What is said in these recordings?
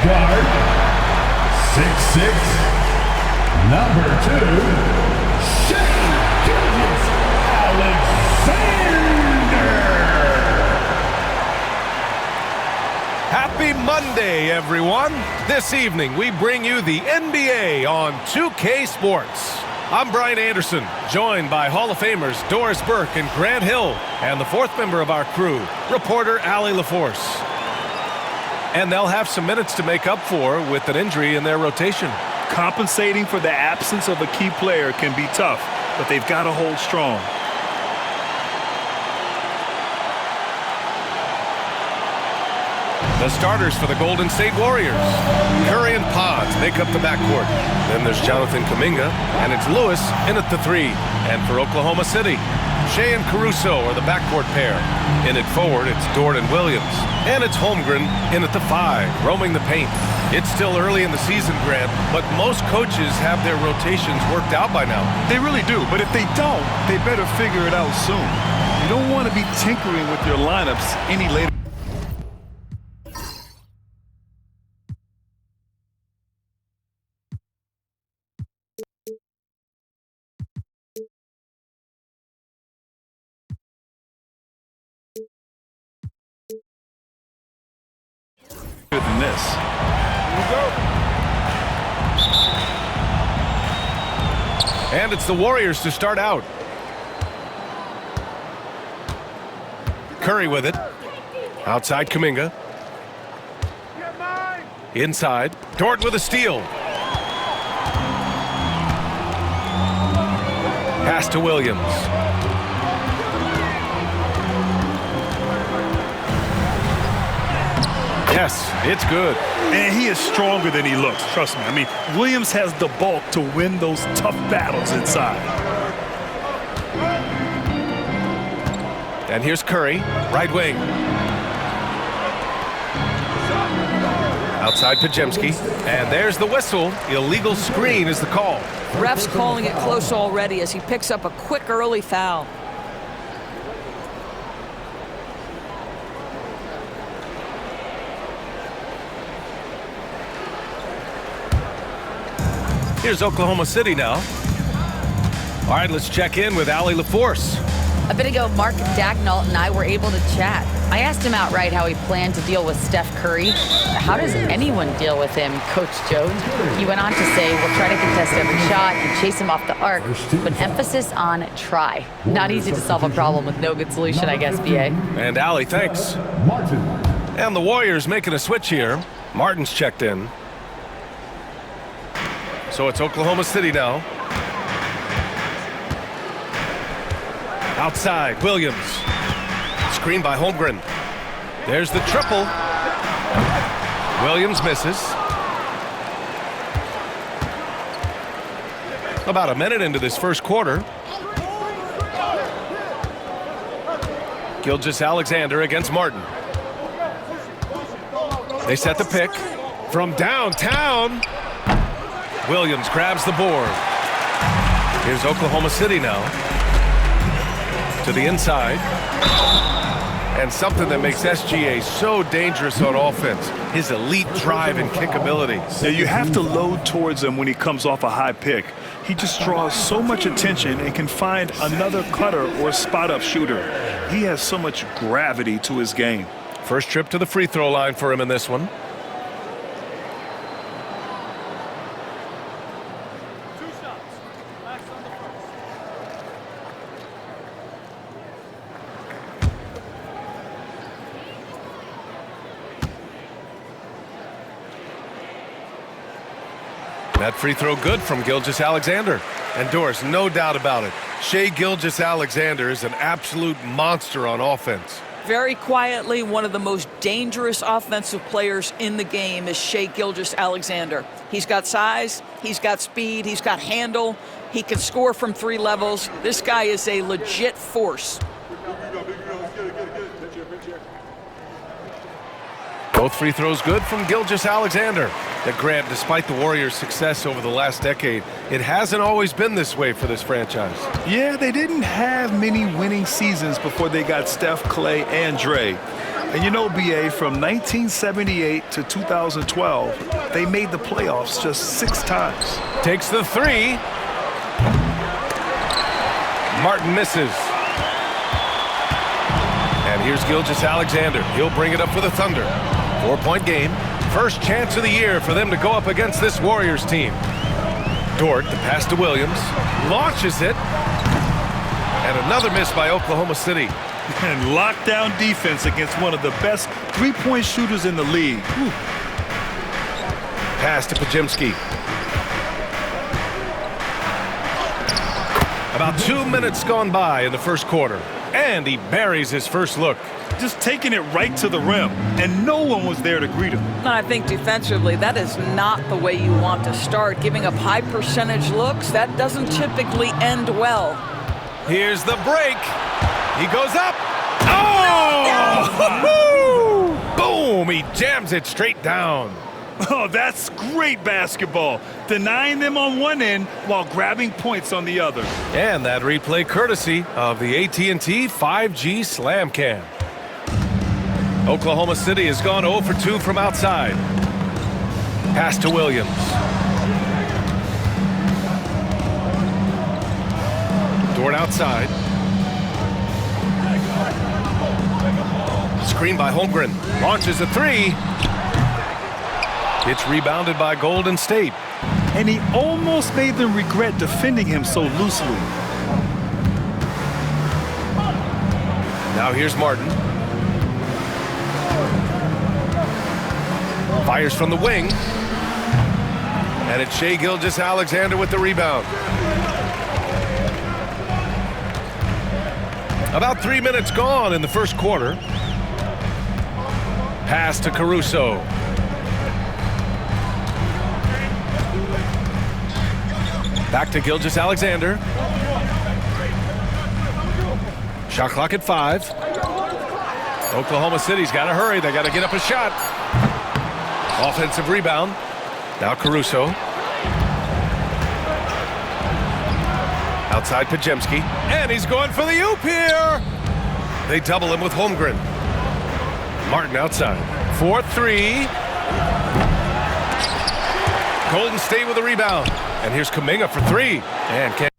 guard, 6'6", number 2, Shai Gilgeous-Alexander. Happy Monday, everyone. This evening, we bring you the NBA on 2K Sports. I'm Brian Anderson, joined by Hall of Famers Doris Burke and Grant Hill, and the fourth member of our crew, reporter Allie LaForce. And they'll have some minutes to make up for with an injury in their rotation. Compensating for the absence of a key player can be tough, but they've got to hold strong. The starters for the Golden State Warriors. Curry and Pods make up the backcourt. Then there's Jonathan Kuminga, and it's Lewis in at the 3. And for Oklahoma City, Shea and Caruso are the backcourt pair. In at forward, it's Dort and Williams. And it's Holmgren in at the 5, roaming the paint. It's still early in the season, Grant, but most coaches have their rotations worked out by now. They really do, but if they don't, they better figure it out soon. You don't want to be tinkering with your lineups any later. Than this. And it's the Warriors to start out. Curry with it. Outside Kuminga. Inside. Dort with a steal. Pass to Williams. Yes, it's good. And he is stronger than he looks, trust me. I mean, Williams has the bulk to win those tough battles inside. And here's Curry, right wing. Outside Podziemski. And there's the whistle. Illegal screen is the call. Ref's calling it close already as he picks up a quick early foul. Here's Oklahoma City now. All right, let's check in with Allie LaForce. A bit ago, Mark Dagnall and I were able to chat. I asked him outright how he planned to deal with Steph Curry. How does anyone deal with him, Coach Joe? He went on to say, we'll try to contest every shot and chase him off the arc, but emphasis on try. Not easy to solve a problem with no good solution, I guess, BA. And Allie, thanks. And the Warriors making a switch here. Martin's checked in. So it's Oklahoma City now. Outside, Williams. Screen by Holmgren. There's the triple. Williams misses. About a minute into this first quarter. Gilgeous-Alexander against Martin. They set the pick. From downtown. Williams grabs the board. Here's Oklahoma City now. To the inside. And something that makes SGA so dangerous on offense, his elite drive and kick ability. Now, you have to load towards him when he comes off a high pick. He just draws so much attention and can find another cutter or spot-up shooter. He has so much gravity to his game. First trip to the free throw line for him in this one. That free throw good from Gilgeous-Alexander. And Doris, no doubt about it, Shai Gilgeous-Alexander is an absolute monster on offense. Very quietly, one of the most dangerous offensive players in the game is Shai Gilgeous-Alexander. He's got size, he's got speed, he's got handle, he can score from 3 levels. This guy is a legit force. Both free throws good from Gilgeous-Alexander. That Grant, despite the Warriors' success over the last decade, it hasn't always been this way for this franchise. Yeah, they didn't have many winning seasons before they got Steph, Clay, and Dre. And you know, BA, from 1978 to 2012, they made the playoffs just 6 times. Takes the 3. Martin misses. And here's Gilgeous-Alexander. He'll bring it up for the Thunder. 4-point game. First chance of the year for them to go up against this Warriors team. Dort, the pass to Williams. Launches it. And another miss by Oklahoma City. And lockdown defense against one of the best three-point shooters in the league. Whew. Pass to Podziemski. About 2 minutes gone by in the first quarter. And he buries his first look. Just taking it right to the rim. And no one was there to greet him. And I think defensively, that is not the way you want to start. Giving up high percentage looks, that doesn't typically end well. Here's the break. He goes up. Oh! Boom! He jams it straight down. Oh, that's great basketball. Denying them on one end while grabbing points on the other. And that replay courtesy of the AT&T 5G Slam Cam. Oklahoma City has gone 0 for 2 from outside. Pass to Williams. Dort outside. Screen by Holmgren. Launches a 3. It's rebounded by Golden State. And he almost made them regret defending him so loosely. Now here's Martin. Fires from the wing. And it's Shai Gilgeous-Alexander with the rebound. About 3 minutes gone in the first quarter. Pass to Caruso. Back to Gilgeous-Alexander. Shot clock at 5. Oklahoma City's got to hurry. They got to get up a shot. Offensive rebound. Now Caruso. Outside Podziemski. And he's going for the oop here. They double him with Holmgren. Martin outside. 4-3. Golden State with a rebound. And here's Kuminga for 3. And can't.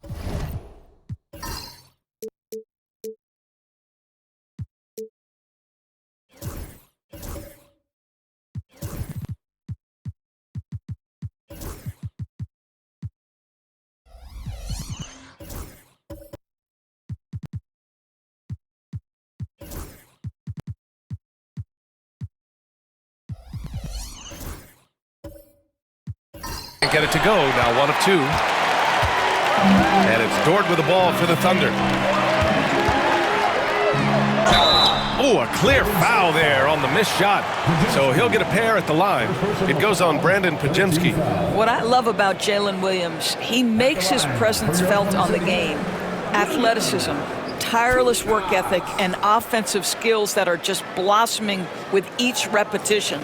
Get it to go. Now 1 of 2. And it's Dort with the ball for the Thunder. Oh, a clear foul there on the missed shot. So he'll get a pair at the line. It goes on Brandon Podziemski. What I love about Jalen Williams, he makes his presence felt on the game. Athleticism, tireless work ethic, and offensive skills that are just blossoming with each repetition.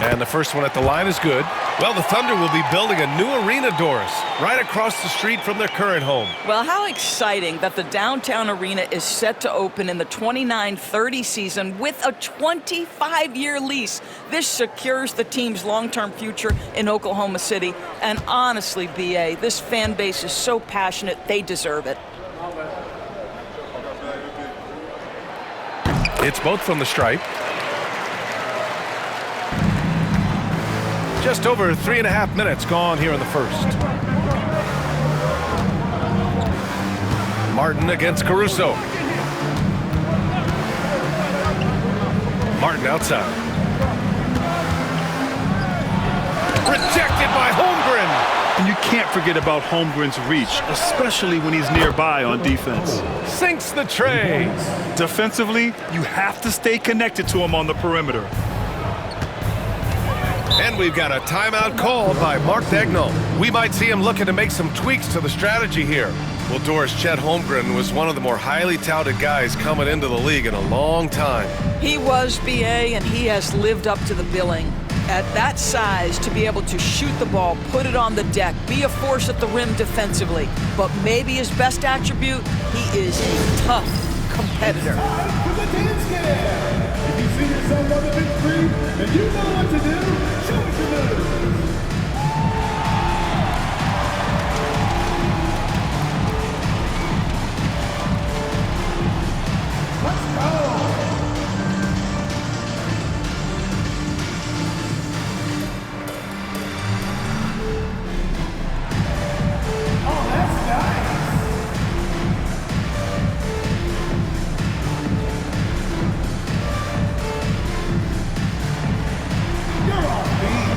And the first one at the line is good. Well, the Thunder will be building a new arena, Doris, right across the street from their current home. Well, how exciting that the downtown arena is set to open in the 29-30 season with a 25-year lease. This secures the team's long-term future in Oklahoma City. And honestly, BA, this fan base is so passionate, they deserve it. It's both from the stripe. Just over 3.5 minutes gone here in the first. Martin against Caruso. Martin outside. Rejected by Holmgren. And you can't forget about Holmgren's reach, especially when he's nearby on defense. Sinks the tray. Defensively, you have to stay connected to him on the perimeter. And we've got a timeout called by Mark Daigneault. We might see him looking to make some tweaks to the strategy here. Well, Doris, Chet Holmgren was one of the more highly touted guys coming into the league in a long time. He was, BA, and he has lived up to the billing. At that size, to be able to shoot the ball, put it on the deck, be a force at the rim defensively. But maybe his best attribute, he is a tough competitor. Time for the dance cam. If you see yourself on the big screen and you know what to do, show us your moves. Let's go. Oh, that's nice. You're off beat.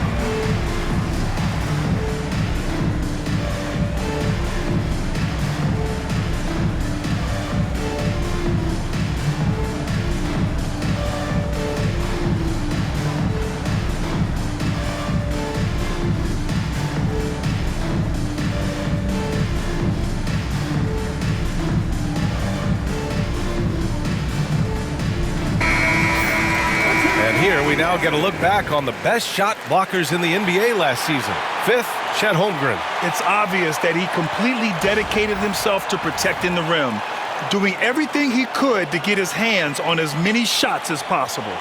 And here we now get a look back on the best shot blockers in the NBA last season. 5th, Chet Holmgren. It's obvious that he completely dedicated himself to protecting the rim, doing everything he could to get his hands on as many shots as possible.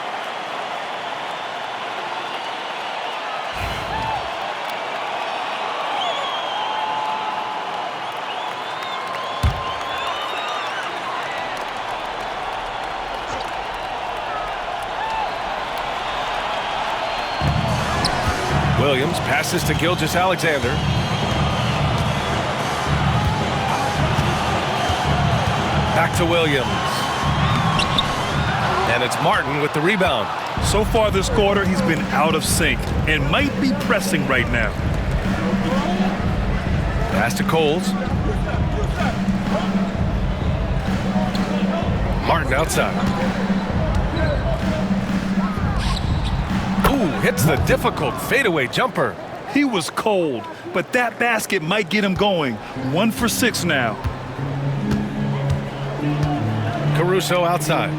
Williams passes to Gilgeous-Alexander. Back to Williams. And it's Martin with the rebound. So far this quarter, he's been out of sync and might be pressing right now. Pass to Coles. Martin outside. Ooh, hits the difficult fadeaway jumper. He was cold, but that basket might get him going. 1 for 6 now. Caruso outside.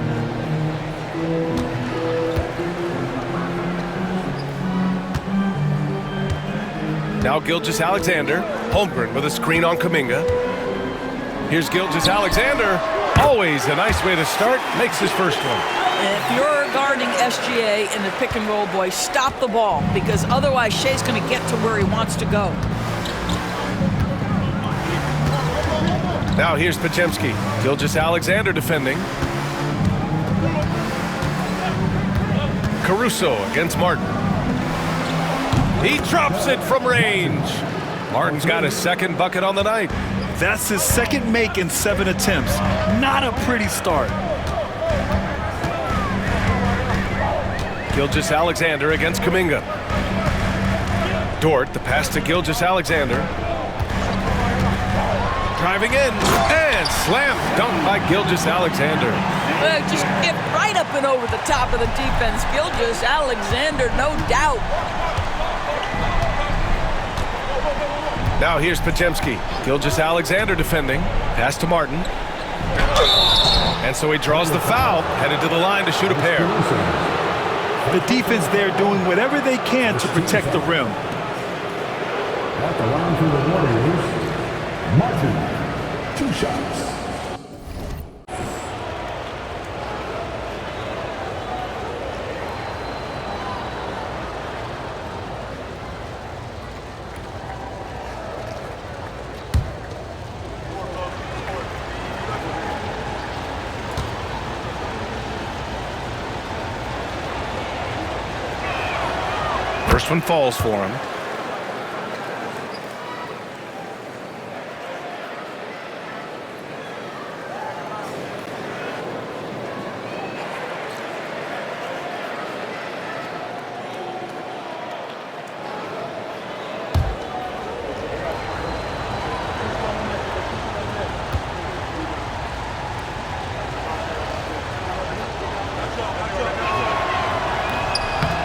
Now Gilgeous-Alexander. Holmgren with a screen on Kuminga. Here's Gilgeous-Alexander. Always a nice way to start. Makes his first one. If you're guarding SGA in the pick and roll, boy, stop the ball, because otherwise Shea's going to get to where he wants to go. Now here's Podziemski. Gilgeous-Alexander defending. Caruso against Martin. He drops it from range. Martin's got his second bucket on the night. That's his second make in 7 attempts. Not a pretty start. Gilgeous-Alexander against Kuminga. Dort, the pass to Gilgeous-Alexander. Driving in, and slam dunk by Gilgeous-Alexander. Just get right up and over the top of the defense. Gilgeous-Alexander, no doubt. Now here's Podziemski. Gilgeous-Alexander defending. Pass to Martin. And so he draws the foul, headed to the line to shoot a pair. The defense there doing whatever they can to protect the rim. At the line for the Warriors, Martin, 2 shots. First one falls for him.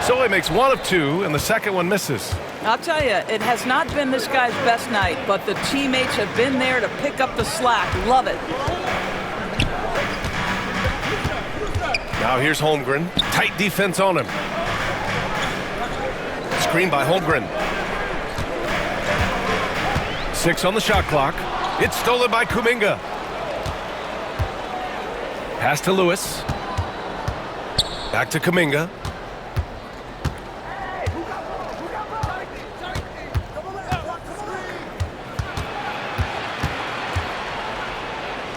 So he makes one of two, and the second one misses. I'll tell you, it has not been this guy's best night, but the teammates have been there to pick up the slack. Love it. Now here's Holmgren. Tight defense on him. Screen by Holmgren. 6 on the shot clock. It's stolen by Kuminga. Pass to Lewis. Back to Kuminga.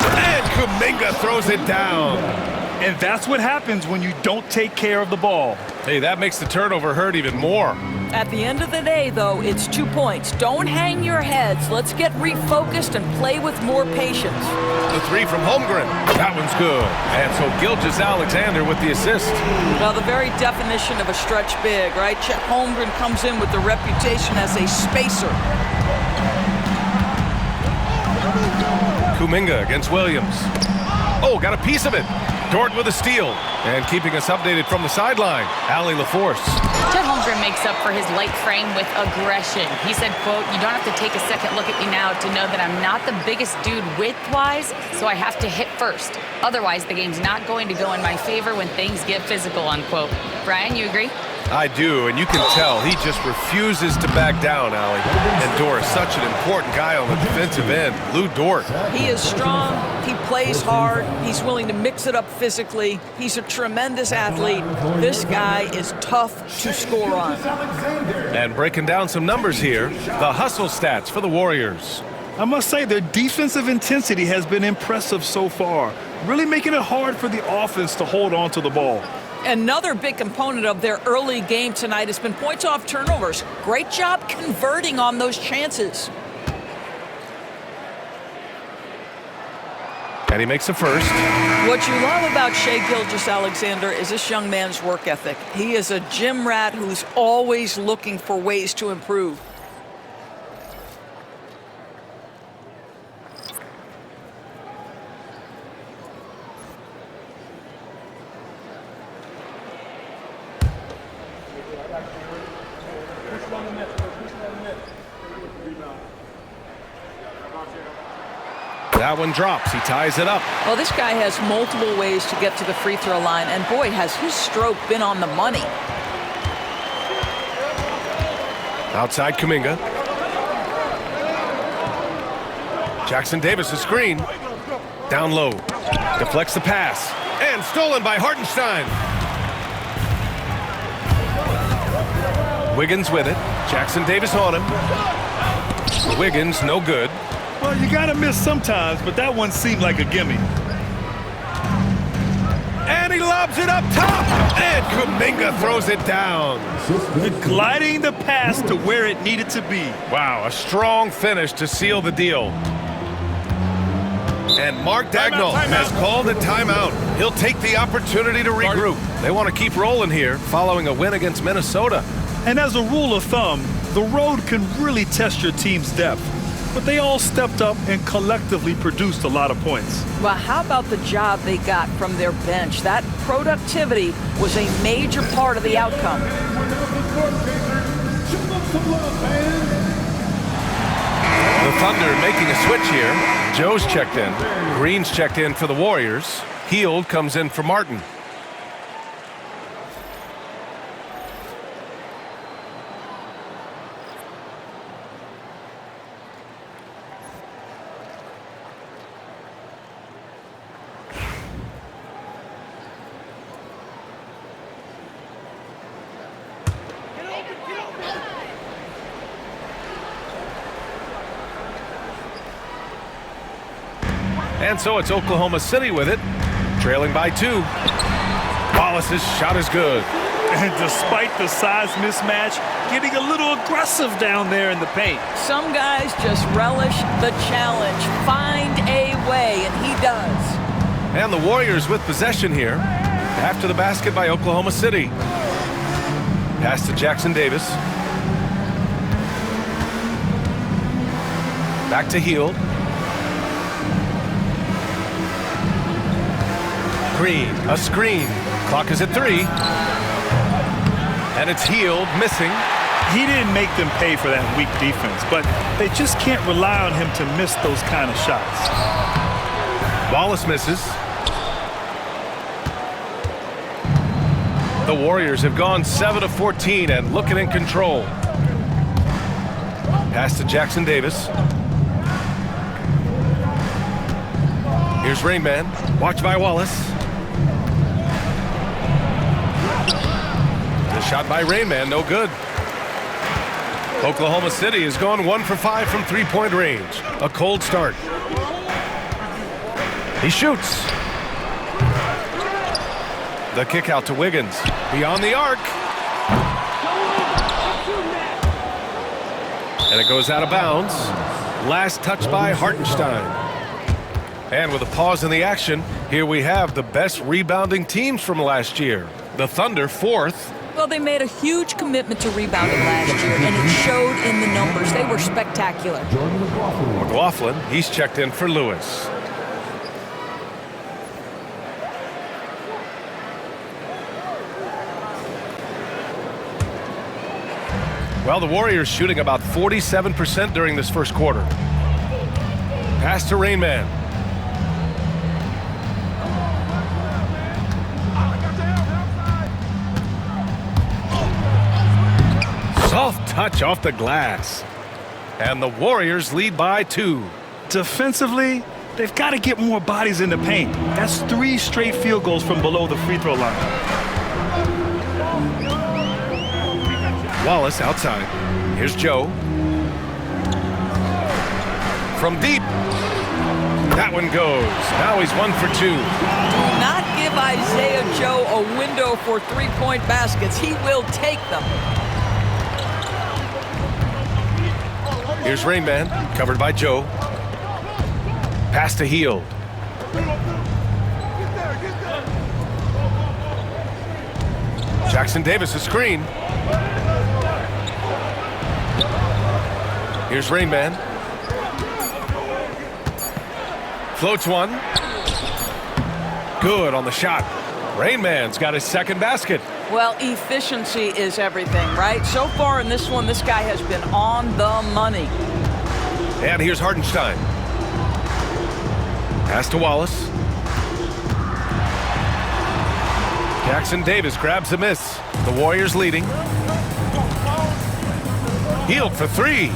And Kuminga throws it down. And that's what happens when you don't take care of the ball. Hey, that makes the turnover hurt even more. At the end of the day, though, it's 2 points. Don't hang your heads. Let's get refocused and play with more patience. The 3 from Holmgren. That one's good. And so Gilgeous-Alexander with the assist. Well, the very definition of a stretch big, right? Chet Holmgren comes in with the reputation as a spacer. Kuminga against Williams. Oh, got a piece of it. Dort with a steal. And keeping us updated from the sideline, Allie LaForce. Chet Holmgren makes up for his light frame with aggression. He said, quote, "You don't have to take a second look at me now to know that I'm not the biggest dude width-wise, so I have to hit first. Otherwise, the game's not going to go in my favor when things get physical," unquote. Brian, you agree? I do, and you can tell he just refuses to back down, Allie. And Dort, such an important guy on the defensive end. Lou Dort. He is strong. He plays hard. He's willing to mix it up physically. He's a tremendous athlete. This guy is tough to score on. And breaking down some numbers here, the hustle stats for the Warriors. I must say their defensive intensity has been impressive so far, really making it hard for the offense to hold on to the ball. Another big component of their early game tonight has been points off turnovers. Great job converting on those chances. And he makes the first. What you love about Shai Gilgeous-Alexander is this young man's work ethic. He is a gym rat who's always looking for ways to improve. That one drops. He ties it up. Well, this guy has multiple ways to get to the free throw line, and boy, has his stroke been on the money. Outside Kuminga. Jackson Davis, a screen. Down low. Deflects the pass. And stolen by Hartenstein. Wiggins with it. Jackson Davis on him. Wiggins, no good. Well, you gotta miss sometimes, but that one seemed like a gimme. And he lobs it up top. And Kuminga throws it down. Gliding the pass to where it needed to be. Wow, a strong finish to seal the deal. And Mark Daigneault has called a timeout. He'll take the opportunity to regroup. They want to keep rolling here following a win against Minnesota. And as a rule of thumb, the road can really test your team's depth. But they all stepped up and collectively produced a lot of points. Well, how about the job they got from their bench? That productivity was a major part of the outcome. The Thunder making a switch here. Joe's checked in. Green's checked in for the Warriors. Hield comes in for Martin. And so it's Oklahoma City with it, trailing by 2. Wallace's shot is good. And despite the size mismatch, getting a little aggressive down there in the paint. Some guys just relish the challenge. Find a way, and he does. And the Warriors with possession here. After the basket by Oklahoma City. Pass to Jackson Davis. Back to Hield. Green, a screen. Clock is at 3. And it's Hield, missing. He didn't make them pay for that weak defense, but they just can't rely on him to miss those kind of shots. Wallace misses. The Warriors have gone 7 of 14 and looking in control. Pass to Jackson Davis. Here's Rain Man. Watch by Wallace. The shot by Rain Man, no good. Oklahoma City has gone 1 for 5 from three-point range. A cold start. He shoots. The kick out to Wiggins. Beyond the arc. And it goes out of bounds. Last touch by Hartenstein. And with a pause in the action, here we have the best rebounding teams from last year. The Thunder, 4th. Well, they made a huge commitment to rebounding last year, and it showed in the numbers. They were spectacular. McLaughlin, he's checked in for Lewis. Well, the Warriors shooting about 47% during this first quarter. Pass to Rain Man. Soft touch off the glass. And the Warriors lead by 2. Defensively, they've got to get more bodies in the paint. That's 3 straight field goals from below the free throw line. Wallace outside. Here's Joe. From deep. That one goes. Now he's 1 for 2. Do not give Isaiah Joe a window for three-point baskets. He will take them. Here's Rain Man, covered by Joe. Pass to Hield. Jackson Davis, a screen. Here's Rain Man. Floats one. Good on the shot. Rain Man's got his second basket. Well, efficiency is everything, right? So far in this one, this guy has been on the money. And here's Hartenstein. Pass to Wallace. Jackson Davis grabs a miss. The Warriors leading. Hield for 3.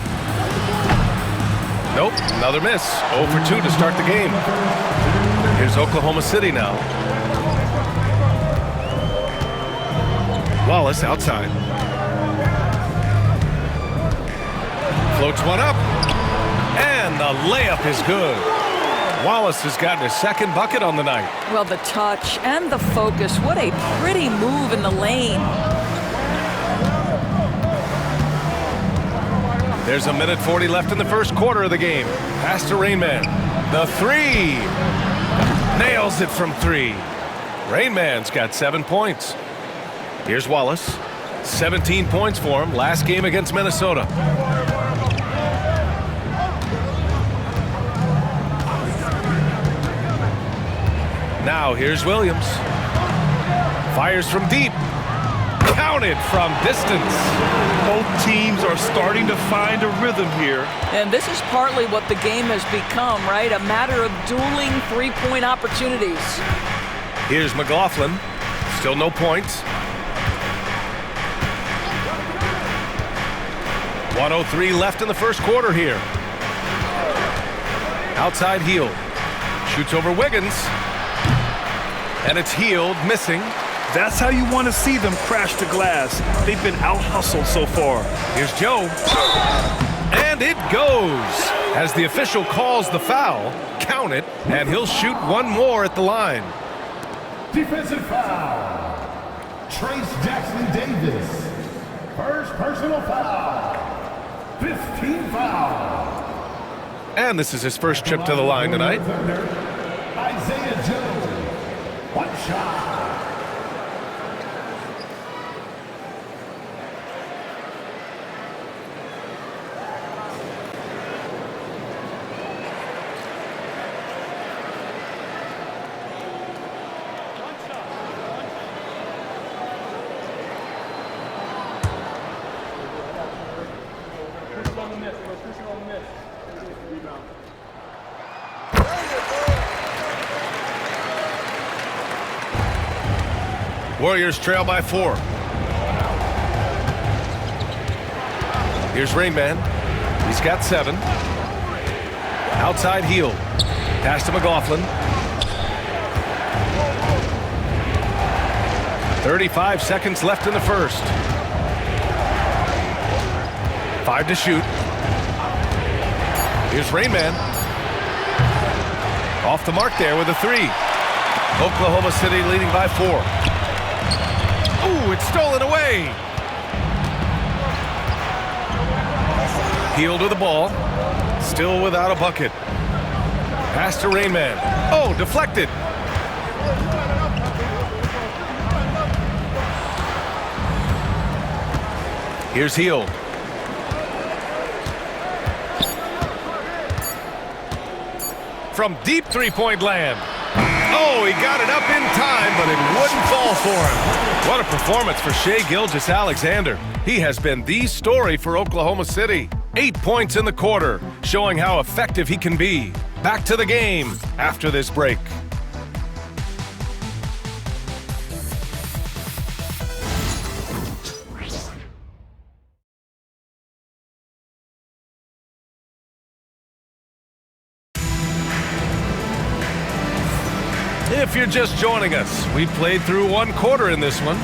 Nope, another miss. 0 for 2 to start the game. Here's Oklahoma City now. Wallace outside. Floats one up. And the layup is good. Wallace has gotten his second bucket on the night. Well, the touch and the focus. What a pretty move in the lane. There's a minute 40 left in the first quarter of the game. Pass to Rain Man. The 3. Nails it from 3. Rain Man's got 7 points. Here's Wallace. 17 points for him last game against Minnesota. Now here's Williams. Fires from deep. Counted from distance. Both teams are starting to find a rhythm here. And this is partly what the game has become, right? A matter of dueling three-point opportunities. Here's McLaughlin. Still no points. 1:03 left in the first quarter here. Outside Hield. Shoots over Wiggins. And it's Hield missing. That's how you want to see them crash the glass. They've been out-hustled so far. Here's Joe. And it goes. As the official calls the foul, count it, and he'll shoot one more at the line. Defensive foul. Trace Jackson Davis. First personal foul. 15 foul. And this is his first trip to the line tonight. Isaiah Joe. One shot. Warriors trail by 4. Here's Rain Man. He's got 7. Outside heel. Pass to McLaughlin. 35 seconds left in the first. 5 to shoot. Here's Rain Man. Off the mark there with a 3. Oklahoma City leading by 4. Ooh, it's stolen away. Heel to the ball. Still without a bucket. Pass to Rain Man. Oh, deflected. Here's Heel. From deep three-point land. Oh, he got it up in time, but it wouldn't fall for him. What a performance for Shai Gilgeous-Alexander. He has been the story for Oklahoma City. 8 points in the quarter, showing how effective he can be. Back to the game after this break. If you're just joining us, we played through 1 quarter in this one.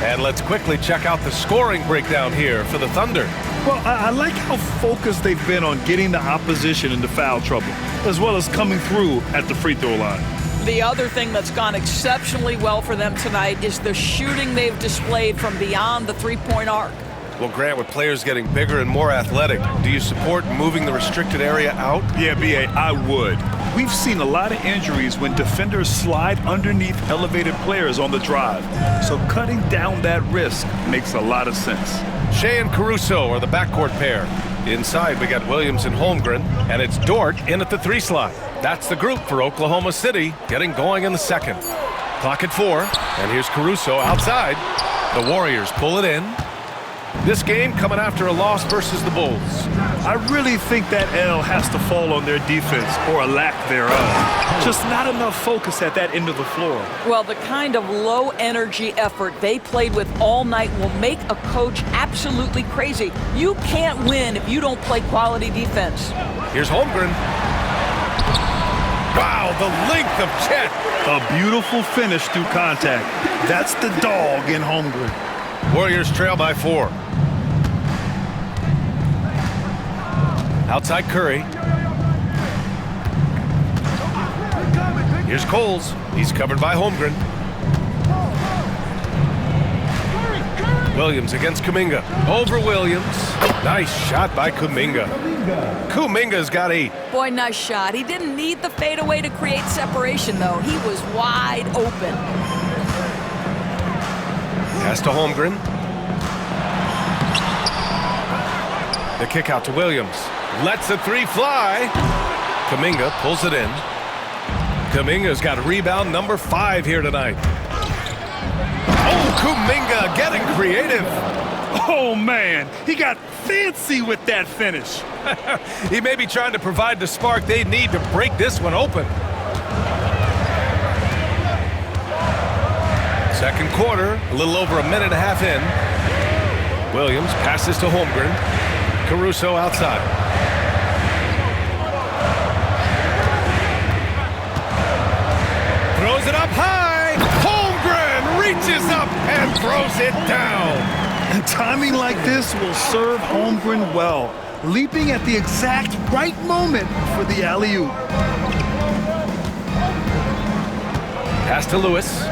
And let's quickly check out the scoring breakdown here for the Thunder. Well, I like how focused they've been on getting the opposition into foul trouble, as well as coming through at the free throw line. The other thing that's gone exceptionally well for them tonight is the shooting they've displayed from beyond the three-point arc. Well, Grant, with players getting bigger and more athletic, do you support moving the restricted area out? Yeah, B.A., I would. We've seen a lot of injuries when defenders slide underneath elevated players on the drive. So cutting down that risk makes a lot of sense. Shai and Caruso are the backcourt pair. Inside, we got Williams and Holmgren, and it's Dort in at the 3 slot. That's the group for Oklahoma City, getting going in the second. Clock at 4, and here's Caruso outside. The Warriors pull it in. This game coming after a loss versus the Bulls. I really think that L has to fall on their defense, or a lack thereof. Just not enough focus at that end of the floor. Well, the kind of low-energy effort they played with all night will make a coach absolutely crazy. You can't win if you don't play quality defense. Here's Holmgren. Wow, the length of Chet. A beautiful finish through contact. That's the dog in Holmgren. Warriors trail by 4. Outside Curry. Here's Coles. He's covered by Holmgren. Williams against Kuminga. Over Williams. Nice shot by Kuminga. Kuminga's got 8. Boy, nice shot. He didn't need the fadeaway to create separation, though. He was wide open. Pass to Holmgren. The kick out to Williams. Lets the 3 fly. Kuminga pulls it in. Kuminga's got rebound number 5 here tonight. Oh, Kuminga getting creative. Oh, man. He got fancy with that finish. He may be trying to provide the spark they need to break this one open. Second quarter, a little over a minute and a half in. Williams passes to Holmgren. Caruso outside. Throws it up high. Holmgren reaches up and throws it down. And timing like this will serve Holmgren well, leaping at the exact right moment for the alley-oop. Pass to Lewis.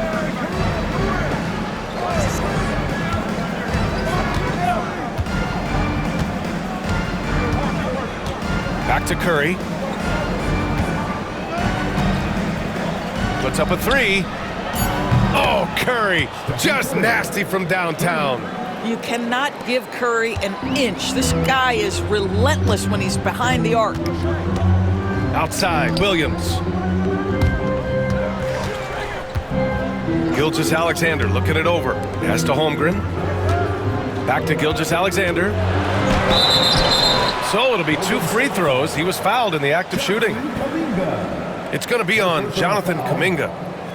Back to Curry. Puts up a 3. Oh, Curry, just nasty from downtown. You cannot give Curry an inch. This guy is relentless when he's behind the arc. Outside, Williams. Gilgeous-Alexander looking it over. Pass to Holmgren. Back to Gilgeous-Alexander. So it'll be 2 free throws. He was fouled in the act of shooting. It's going to be on Jonathan Kuminga.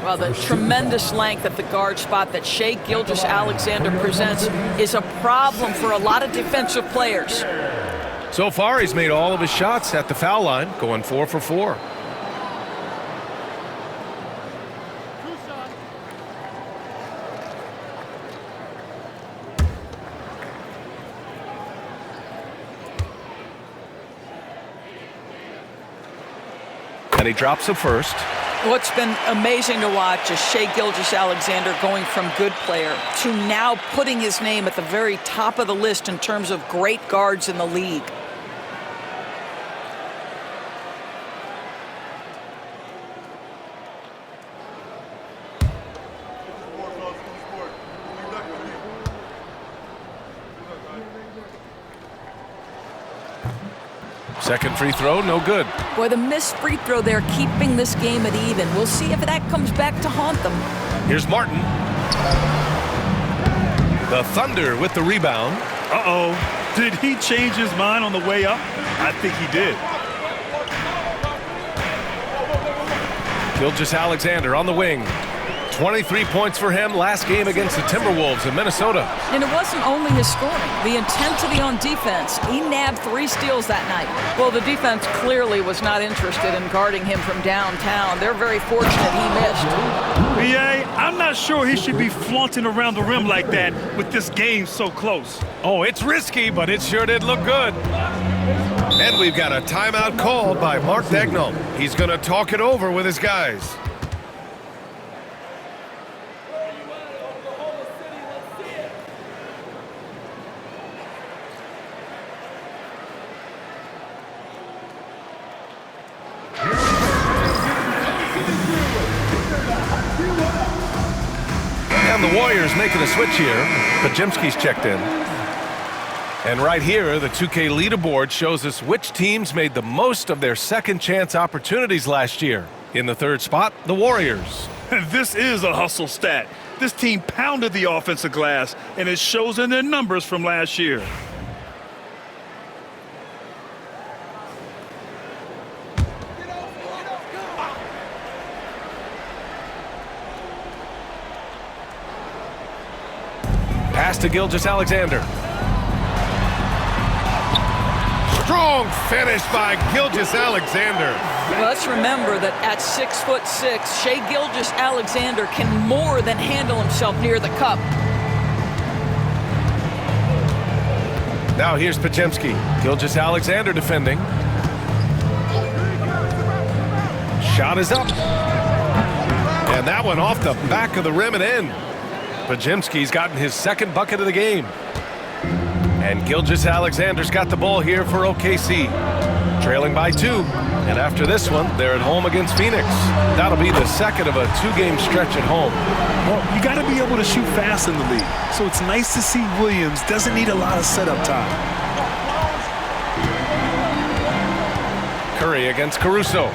Well, the tremendous length at the guard spot that Shai Gilgeous-Alexander presents is a problem for a lot of defensive players. So far, he's made all of his shots at the foul line, going 4 for 4. And he drops the first. What's been amazing to watch is Shai Gilgeous-Alexander going from good player to now putting his name at the very top of the list in terms of great guards in the league. Second free throw, no good. Boy, the missed free throw there keeping this game at even. We'll see if that comes back to haunt them. Here's Martin. The Thunder with the rebound. Uh-oh. Did he change his mind on the way up? I think he did. Gilgeous-Alexander on the wing. 23 points for him last game against the Timberwolves in Minnesota. And it wasn't only his scoring, the intensity on defense. He nabbed 3 steals that night. Well, the defense clearly was not interested in guarding him from downtown. They're very fortunate he missed. B.A., I'm not sure he should be flaunting around the rim like that with this game so close. Oh, it's risky, but it sure did look good. And we've got a timeout called by Mark Daigneault. He's going to talk it over with his guys. And the Warriors making a switch here. Podziemski's checked in. And right here, the 2K leaderboard shows us which teams made the most of their second chance opportunities last year. In the third spot, the Warriors. This is a hustle stat. This team pounded the offensive glass, and it shows in their numbers from last year. Pass to Gilgeous-Alexander. Strong finish by Gilgeous-Alexander. Well, let's remember that at 6'6", Shai Gilgeous-Alexander can more than handle himself near the cup. Now here's Podziemski. Gilgeous-Alexander defending. Shot is up. And that one off the back of the rim and in. Podziemski's gotten his second bucket of the game. And Gilgeous-Alexander's got the ball here for OKC. Trailing by 2. And after this one, they're at home against Phoenix. That'll be the second of a 2-game stretch at home. Well, you got to be able to shoot fast in the league. So it's nice to see Williams doesn't need a lot of setup time. Curry against Caruso.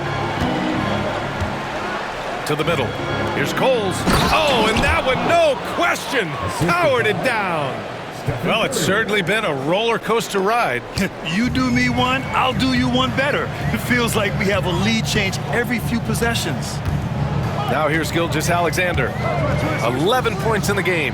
To the middle. Here's Coles. Oh, and that one, no question, powered it down. Well, it's certainly been a roller coaster ride. You do me one, I'll do you one better. It feels like we have a lead change every few possessions. Now here's Gilgeous-Alexander. 11 points in the game.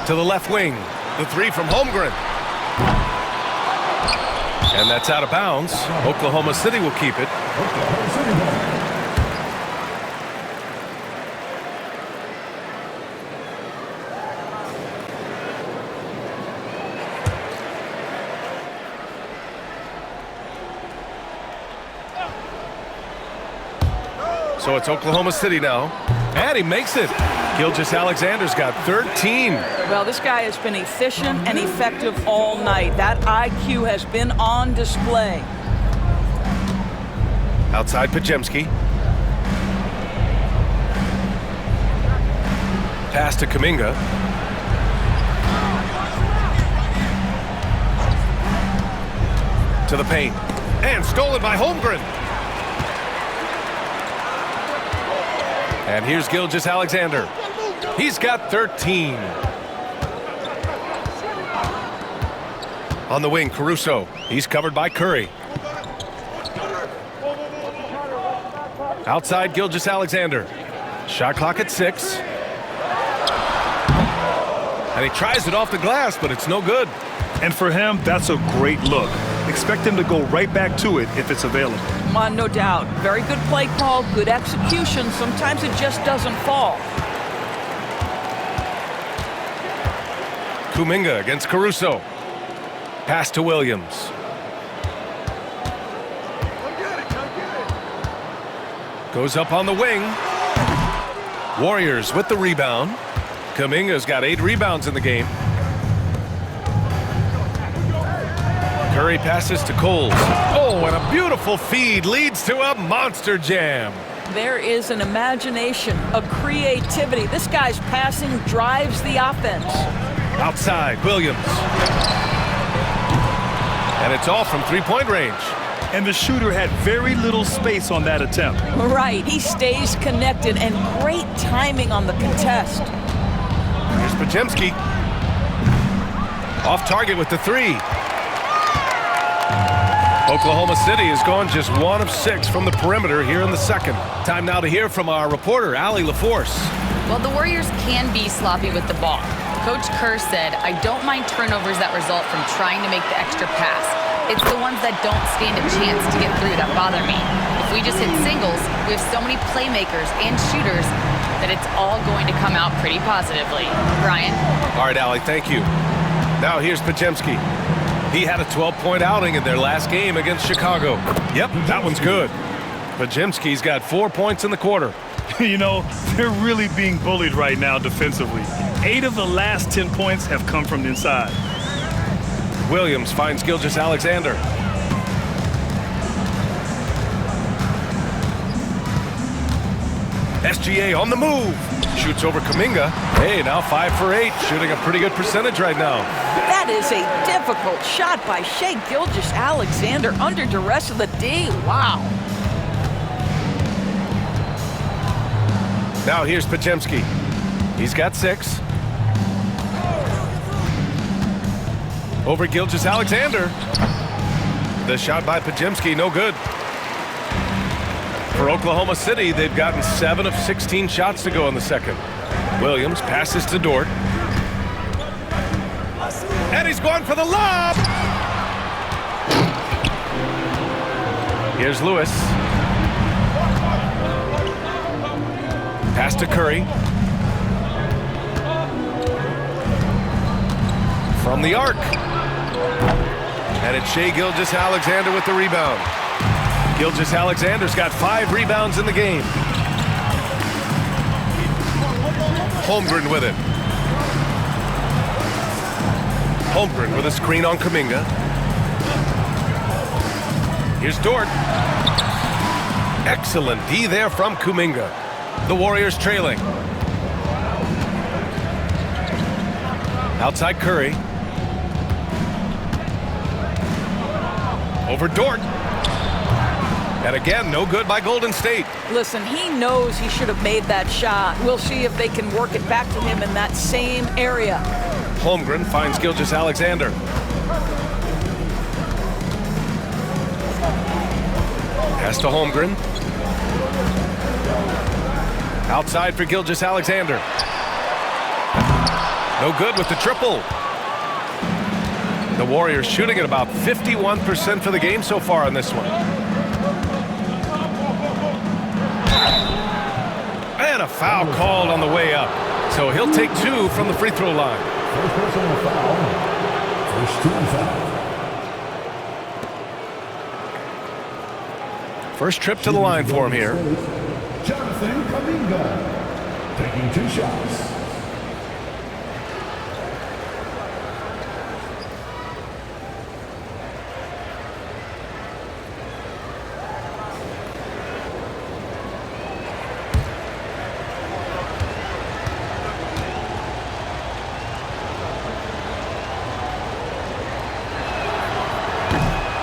To the left wing. The 3 from Holmgren. And that's out of bounds. Oklahoma City will keep it. So it's Oklahoma City now. And he makes it. Gilgeous-Alexander's got 13. Well, this guy has been efficient and effective all night. That IQ has been on display. Outside Podziemski. Pass to Kuminga. To the paint. And stolen by Holmgren. And here's Gilgeous-Alexander. He's got 13. On the wing, Caruso. He's covered by Curry. Outside, Gilgeous-Alexander. Shot clock at 6. And he tries it off the glass, but it's no good. And for him, that's a great look. Expect him to go right back to it if it's available. No doubt. Very good play call, good execution. Sometimes it just doesn't fall. Kuminga against Caruso. Pass to Williams. Goes up on the wing. Warriors with the rebound. Kuminga's got 8 rebounds in the game. Curry passes to Coles. Oh, and a beautiful feed leads to a monster jam. There is an imagination, a creativity. This guy's passing drives the offense. Outside, Williams. And it's all from three-point range. And the shooter had very little space on that attempt. Right, he stays connected and great timing on the contest. Here's Podziemski. Off target with the 3. Oklahoma City has gone just 1 of 6 from the perimeter here in the second. Time now to hear from our reporter, Allie LaForce. Well, the Warriors can be sloppy with the ball. Coach Kerr said, I don't mind turnovers that result from trying to make the extra pass. It's the ones that don't stand a chance to get through that bother me. If we just hit singles, we have so many playmakers and shooters that it's all going to come out pretty positively. Brian? All right, Allie, thank you. Now here's Podziemski. He had a 12-point outing in their last game against Chicago. Yep, that one's good. Podziemski's got 4 points in the quarter. You know, they're really being bullied right now defensively. 8 of the last 10 points have come from inside. Williams finds Gilgeous-Alexander. SGA on the move. Shoots over Kuminga. Hey, now 5 for 8. Shooting a pretty good percentage right now. That is a difficult shot by Shai Gilgeous-Alexander under duress of the D. Wow. Now here's Podziemski. He's got 6. Over Gilgeous-Alexander. The shot by Podziemski, no good. For Oklahoma City, they've gotten 7 of 16 shots to go in the second. Williams passes to Dort. And he's going for the lob! Here's Lewis. Pass to Curry. From the arc. And it's Shai Gilgeous-Alexander with the rebound. Gilgeous-Alexander's got 5 rebounds in the game. Holmgren with it. Holmgren with a screen on Kuminga. Here's Dort. Excellent D there from Kuminga. The Warriors trailing. Outside Curry. Over Dort. And again, no good by Golden State. Listen, he knows he should have made that shot. We'll see if they can work it back to him in that same area. Holmgren finds Gilgeous-Alexander. Pass to Holmgren. Outside for Gilgeous-Alexander. No good with the triple. The Warriors shooting at about 51% for the game so far on this one. And a foul called on the way up. So he'll take 2 from the free throw line. First personal foul. First team foul. First trip to the line for him here. Jonathan Kuminga taking 2 shots.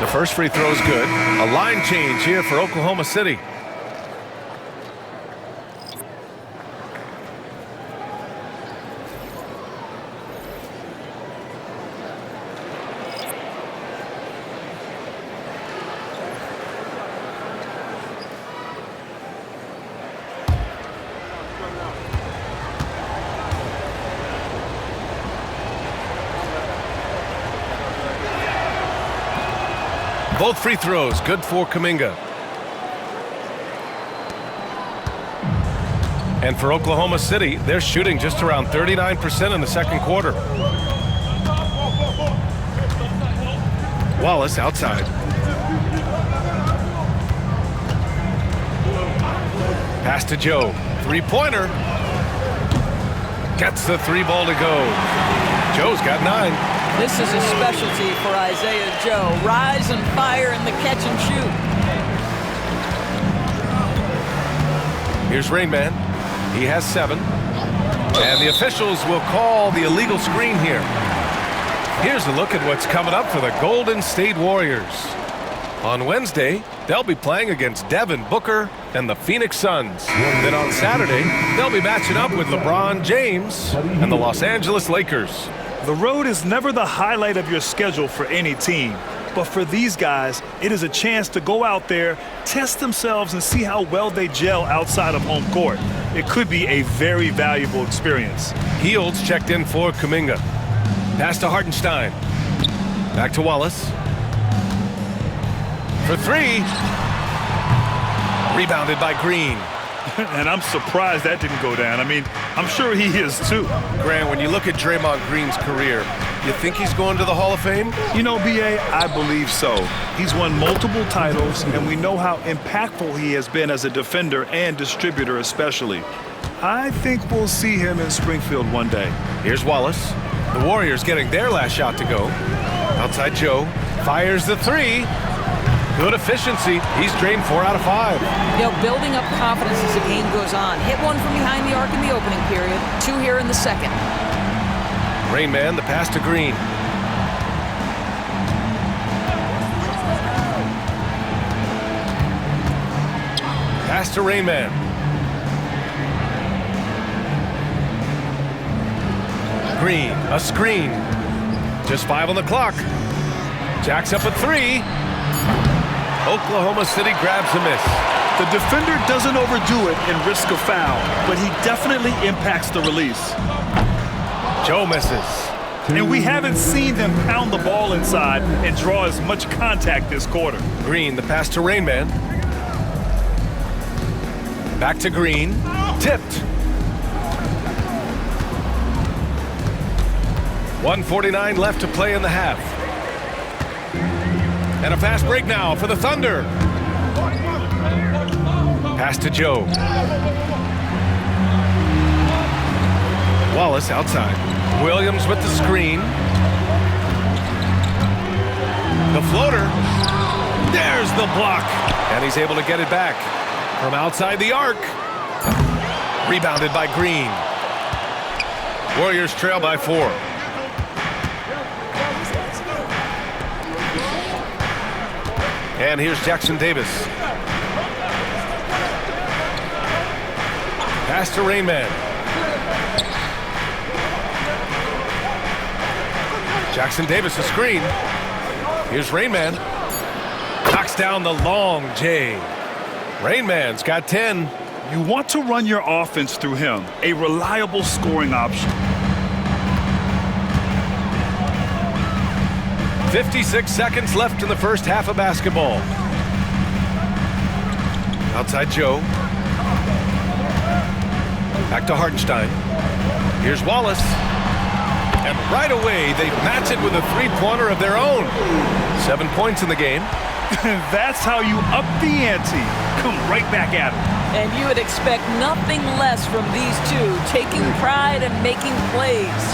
The first free throw is good. A line change here for Oklahoma City. Both free throws good for Kuminga. And for Oklahoma City, they're shooting just around 39% in the second quarter. Wallace outside. Pass to Joe. Three-pointer. Gets the three ball to go. Joe's got 9. This is a specialty for Isaiah Joe. Rise and fire in the catch and shoot. Here's Rain Man. He has 7. And the officials will call the illegal screen here. Here's a look at what's coming up for the Golden State Warriors. On Wednesday, they'll be playing against Devin Booker and the Phoenix Suns. Then on Saturday, they'll be matching up with LeBron James and the Los Angeles Lakers. The road is never the highlight of your schedule for any team. But for these guys, it is a chance to go out there, test themselves, and see how well they gel outside of home court. It could be a very valuable experience. Hields checked in for Kuminga. Pass to Hartenstein. Back to Wallace. For 3. Rebounded by Green. And I'm surprised that didn't go down. I mean, I'm sure he is too. Grant, when you look at Draymond Green's career, you think he's going to the Hall of Fame? You know, B.A., I believe so. He's won multiple titles, and we know how impactful he has been as a defender and distributor especially. I think we'll see him in Springfield one day. Here's Wallace. The Warriors getting their last shot to go. Outside Joe. Fires the 3. Good efficiency. He's drained 4 out of 5. You know, building up confidence as the game goes on. Hit one from behind the arc in the opening period. 2 here in the second. Rain Man, the pass to Green. Pass to Rain Man. Green, a screen. Just 5 on the clock. Jacks up a 3. Oklahoma City grabs a miss. The defender doesn't overdo it and risk a foul, but he definitely impacts the release. Joe misses. And we haven't seen them pound the ball inside and draw as much contact this quarter. Green, the pass to Rain Man. Back to Green. Tipped. 1:49 left to play in the half. And a fast break now for the Thunder. Pass to Joe. Wallace outside. Williams with the screen. The floater. There's the block. And he's able to get it back from outside the arc. Rebounded by Green. Warriors trail by 4. And here's Jackson Davis. Pass to Rain Man. Jackson Davis a screen. Here's Rain Man. Knocks down the long J. Rain Man's got 10. You want to run your offense through him, a reliable scoring option. 56 seconds left in the first half of basketball. Outside Joe. Back to Hartenstein. Here's Wallace. And right away, they match it with a three-pointer of their own. 7 points in the game. That's how you up the ante. Come right back at him. And you would expect nothing less from these two, taking pride and making plays.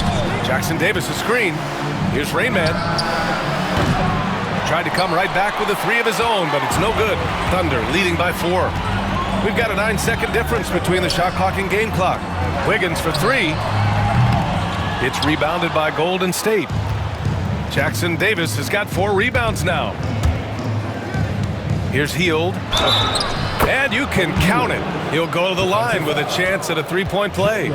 Jackson Davis a screen. Here's Rain Man. Tried to come right back with a 3 of his own, but it's no good. Thunder leading by 4. We've got a 9-second difference between the shot clock and game clock. Wiggins for 3. It's rebounded by Golden State. Jackson Davis has got 4 rebounds now. Here's Hield. And you can count it. He'll go to the line with a chance at a 3-point play.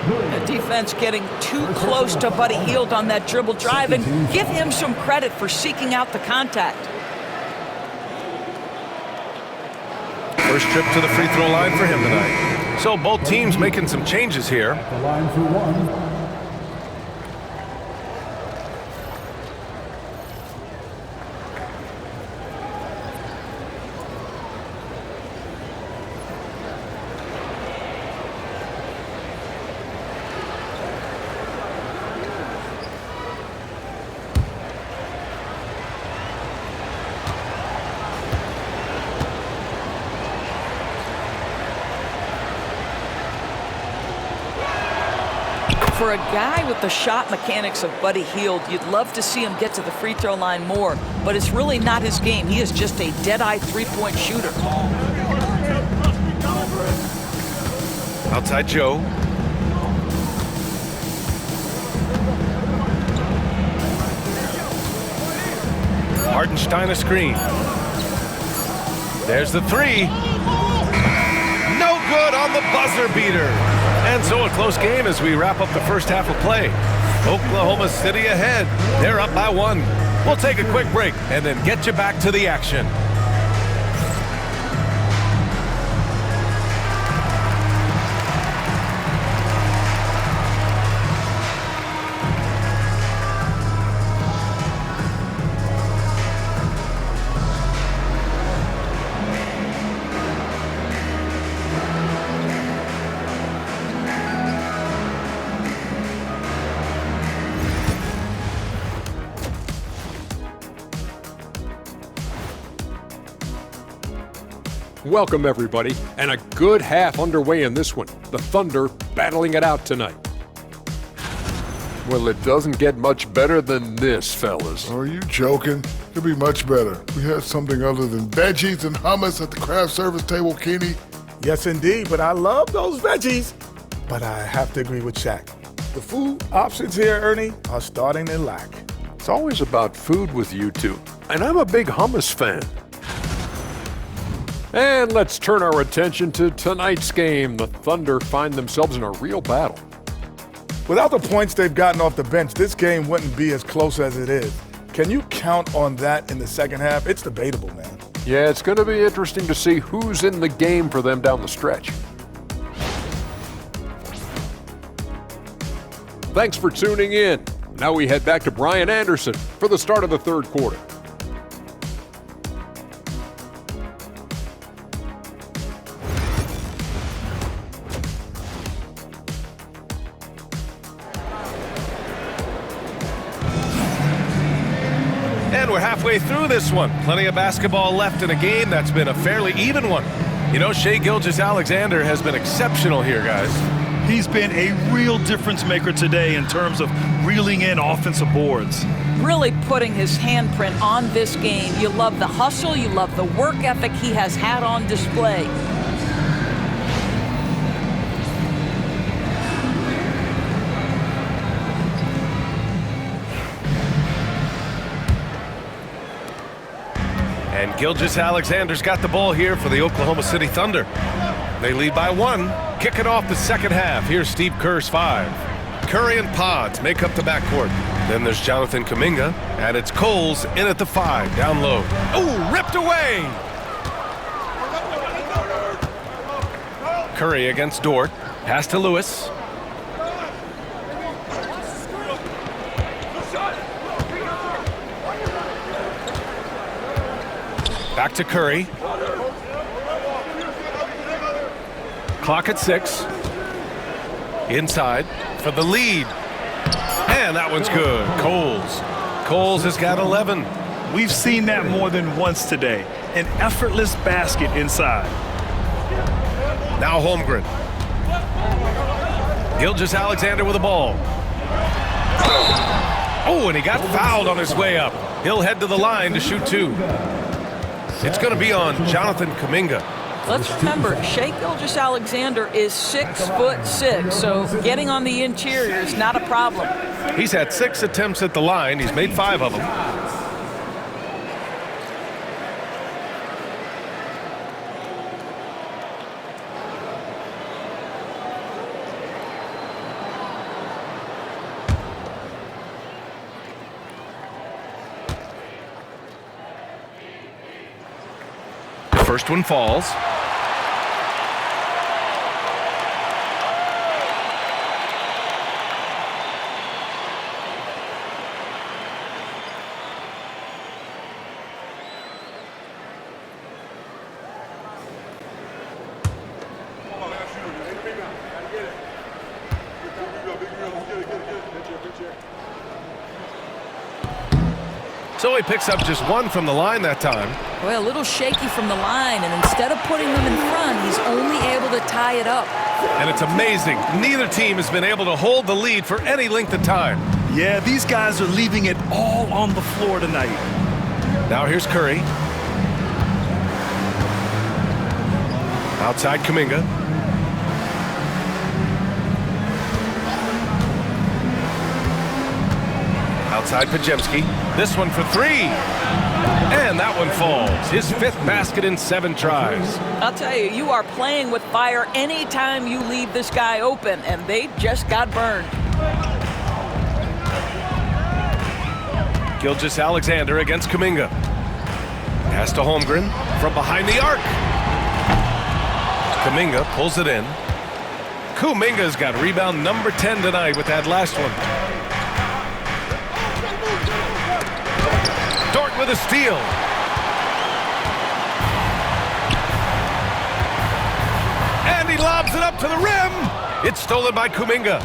The defense getting too close to Buddy Hield on that dribble drive, and give him some credit for seeking out the contact. First trip to the free throw line for him tonight. So both teams making some changes here. The line for 1. For a guy with the shot mechanics of Buddy Hield, you'd love to see him get to the free throw line more, but it's really not his game. He is just a dead-eye three-point shooter. Outside Joe. Hartenstein a screen. There's the three. No good on the buzzer beater. And so a close game as we wrap up the first half of play. Oklahoma City ahead. They're up by 1. We'll take a quick break and then get you back to the action. Welcome, everybody, and a good half underway in this one. The Thunder battling it out tonight. Well, it doesn't get much better than this, fellas. Are you joking? Could be much better. We had something other than veggies and hummus at the craft service table, Kenny. Yes, indeed, but I love those veggies. But I have to agree with Shaq. The food options here, Ernie, are starting to lack. It's always about food with you two, and I'm a big hummus fan. And let's turn our attention to tonight's game. The Thunder find themselves in a real battle. Without the points they've gotten off the bench, this game wouldn't be as close as it is. Can you count on that in the second half? It's debatable, man. Yeah, it's going to be interesting to see who's in the game for them down the stretch. Thanks for tuning in. Now we head back to Brian Anderson for the start of the third quarter. And we're halfway through this one. Plenty of basketball left in a game that's been a fairly even one. You know, Shai Gilgeous-Alexander has been exceptional here, guys. He's been a real difference maker today in terms of reeling in offensive boards. Really putting his handprint on this game. You love the hustle, you love the work ethic he has had on display. And Gilgeous-Alexander's got the ball here for the Oklahoma City Thunder. They lead by 1. Kicking off the second half. Here's Steve Kerr's 5. Curry and Pods make up the backcourt. Then there's Jonathan Kuminga, and it's Coles in at the 5, down low. Oh, ripped away! Curry against Dort. Pass to Lewis. Back to Curry. Clock at 6. Inside for the lead. And that one's good. Coles has got 11. We've seen that more than once today. An effortless basket inside. Now Holmgren. Gilgeous-Alexander with the ball. Oh, and he got fouled on his way up. He'll head to the line to shoot 2. It's going to be on Jonathan Kuminga. Let's remember, Shai Gilgeous-Alexander is 6'6", so getting on the interior is not a problem. He's had 6 attempts at the line. He's made 5 of them. First one falls. So he picks up just one from the line that time. Well, a little shaky from the line, and instead of putting them in front, he's only able to tie it up. And it's amazing. Neither team has been able to hold the lead for any length of time. Yeah, these guys are leaving it all on the floor tonight. Now here's Curry. Outside Kuminga. Outside Podziemski. This one for three. And that one falls. His 5th basket in 7 tries. I'll tell you, you are playing with fire anytime you leave this guy open, and they just got burned. Gilgeous-Alexander against Kuminga. Pass to Holmgren from behind the arc. Kuminga pulls it in. Kuminga's got rebound number 10 tonight with that last one. Dort with a steal. And he lobs it up to the rim. It's stolen by Kuminga.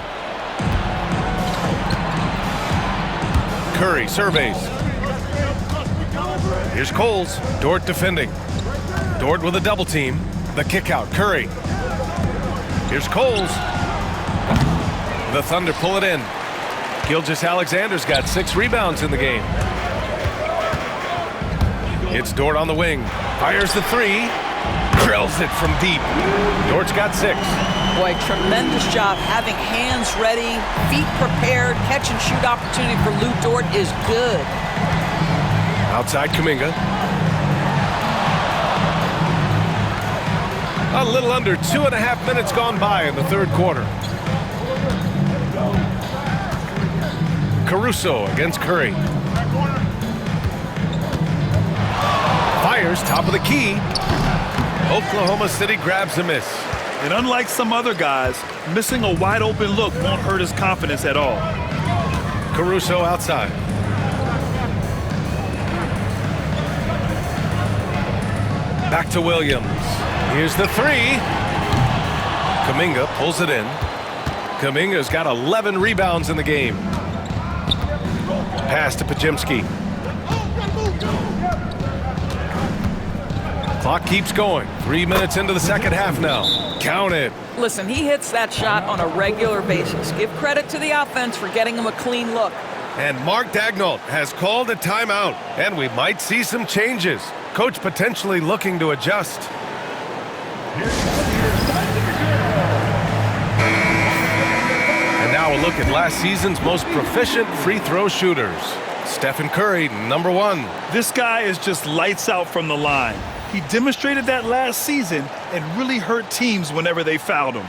Curry surveys. Here's Coles. Dort defending. Dort with a double team. The kick out. Curry. Here's Coles. The Thunder pull it in. Gilgeous-Alexander's got 6 rebounds in the game. It's Dort on the wing. Fires the 3. Drills it from deep. Dort's got 6. Boy, tremendous job having hands ready, feet prepared. Catch and shoot opportunity for Lou Dort is good. Outside Kuminga. A little under 2.5 minutes gone by in the 3rd quarter. Caruso against Curry. Fires top of the key. Oklahoma City grabs a miss. And unlike some other guys, missing a wide open look won't hurt his confidence at all. Caruso outside. Back to Williams. Here's the 3. Kuminga pulls it in. Kuminga's got 11 rebounds in the game. Pass to Podziemski. Clock keeps going. 3 minutes into the 2nd half now. Count it. Listen, he hits that shot on a regular basis. Give credit to the offense for getting him a clean look. And Mark Daigneault has called a timeout, and we might see some changes. Coach potentially looking to adjust. And now a look at last season's most proficient free throw shooters. Stephen Curry, number 1. This guy is just lights out from the line. He demonstrated that last season and really hurt teams whenever they fouled him.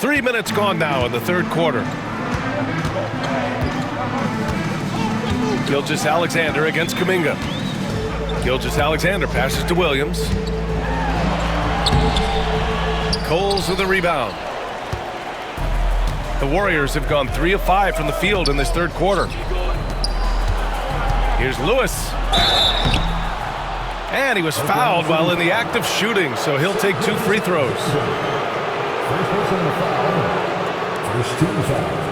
Three minutes gone now in the 3rd quarter. Gilgeous-Alexander against Kuminga. Gilgeous-Alexander passes to Williams. Coles with a rebound. The Warriors have gone 3 of 5 from the field in this 3rd quarter. Here's Lewis. And he was fouled while in the act of shooting, so he'll take 2 free throws. First person on the foul. First team foul.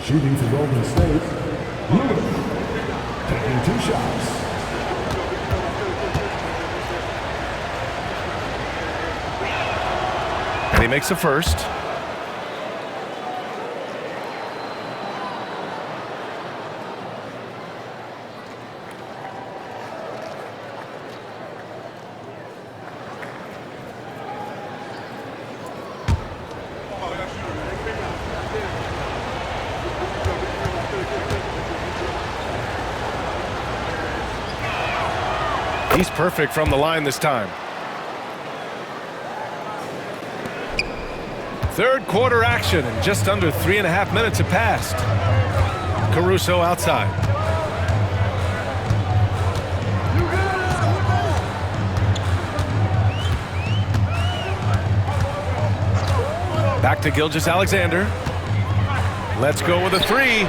Shooting for Golden State, Lewis, taking 2 shots. And he makes a first. He's perfect from the line this time. 3rd quarter action, and just under 3.5 minutes have passed. Caruso outside. Back to Gilgeous-Alexander. Let's go with a 3.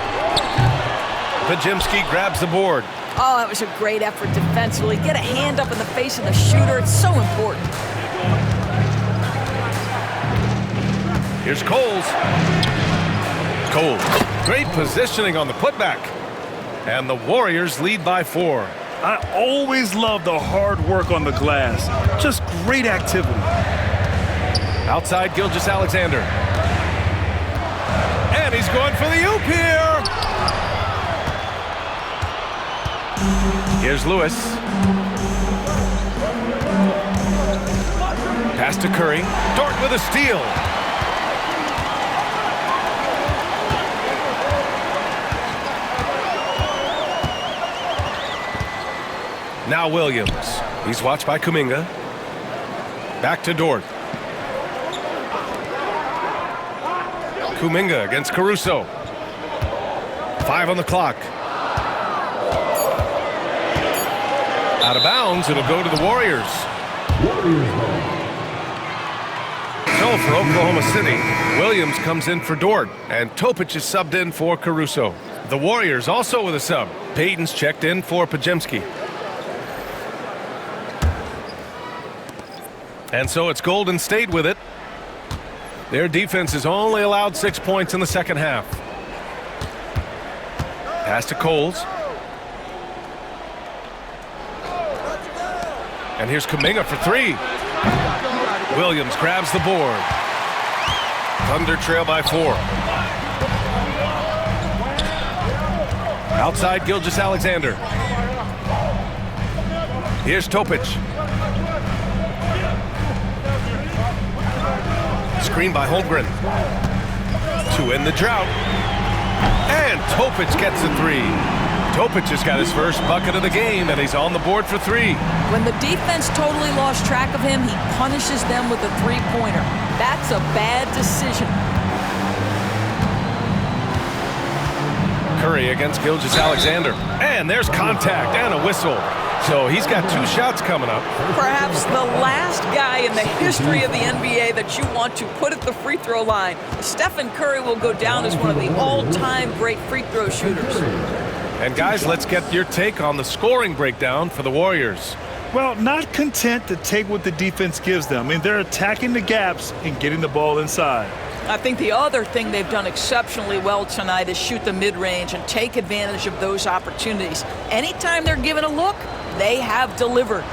Podziemski grabs the board. Oh, that was a great effort defensively. Get a hand up in the face of the shooter. It's so important. Here's Coles. Coles. Great positioning on the putback. And the Warriors lead by 4. I always love the hard work on the glass. Just great activity. Outside Gilgeous-Alexander. And he's going for the oop here. Here's Lewis. Pass to Curry. Dort with a steal. Now Williams. He's watched by Kuminga. Back to Dort. Kuminga against Caruso. 5 on the clock. Out of bounds, it'll go to the Warriors. So for Oklahoma City, Williams comes in for Dort, and Topic is subbed in for Caruso. The Warriors also with a sub. Payton's checked in for Podziemski. And so it's Golden State with it. Their defense has only allowed 6 points in the second half. Pass to Coles. And here's Kuminga for 3. Williams grabs the board. Thunder trail by 4. Outside Gilgeous-Alexander. Here's Topic. Screen by Holmgren. To end the drought. And Topic gets a 3. Topic has got his first bucket of the game, and he's on the board for 3. When the defense totally lost track of him, he punishes them with a three-pointer. That's a bad decision. Curry against Gilgeous-Alexander. And there's contact and a whistle. So he's got 2 shots coming up. Perhaps the last guy in the history of the NBA that you want to put at the free throw line. Stephen Curry will go down as one of the all-time great free throw shooters. And guys, let's get your take on the scoring breakdown for the Warriors. Well, not content to take what the defense gives them. I mean, they're attacking the gaps and getting the ball inside. I think the other thing they've done exceptionally well tonight is shoot the mid-range and take advantage of those opportunities. Anytime they're given a look, they have delivered.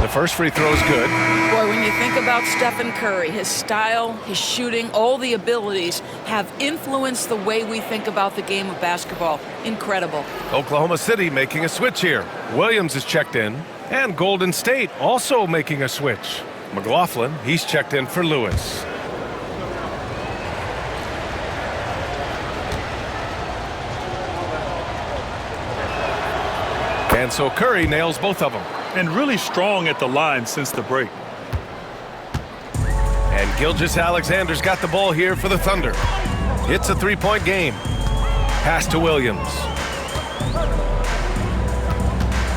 The first free throw is good. Boy, when you think about Stephen Curry, his style, his shooting, all the abilities have influenced the way we think about the game of basketball. Incredible. Oklahoma City making a switch here. Williams is checked in. And Golden State also making a switch. McLaughlin, he's checked in for Lewis. And so Curry nails both of them. And really strong at the line since the break. And Gilgeous-Alexander's got the ball here for the Thunder. It's a 3-point game. Pass to Williams.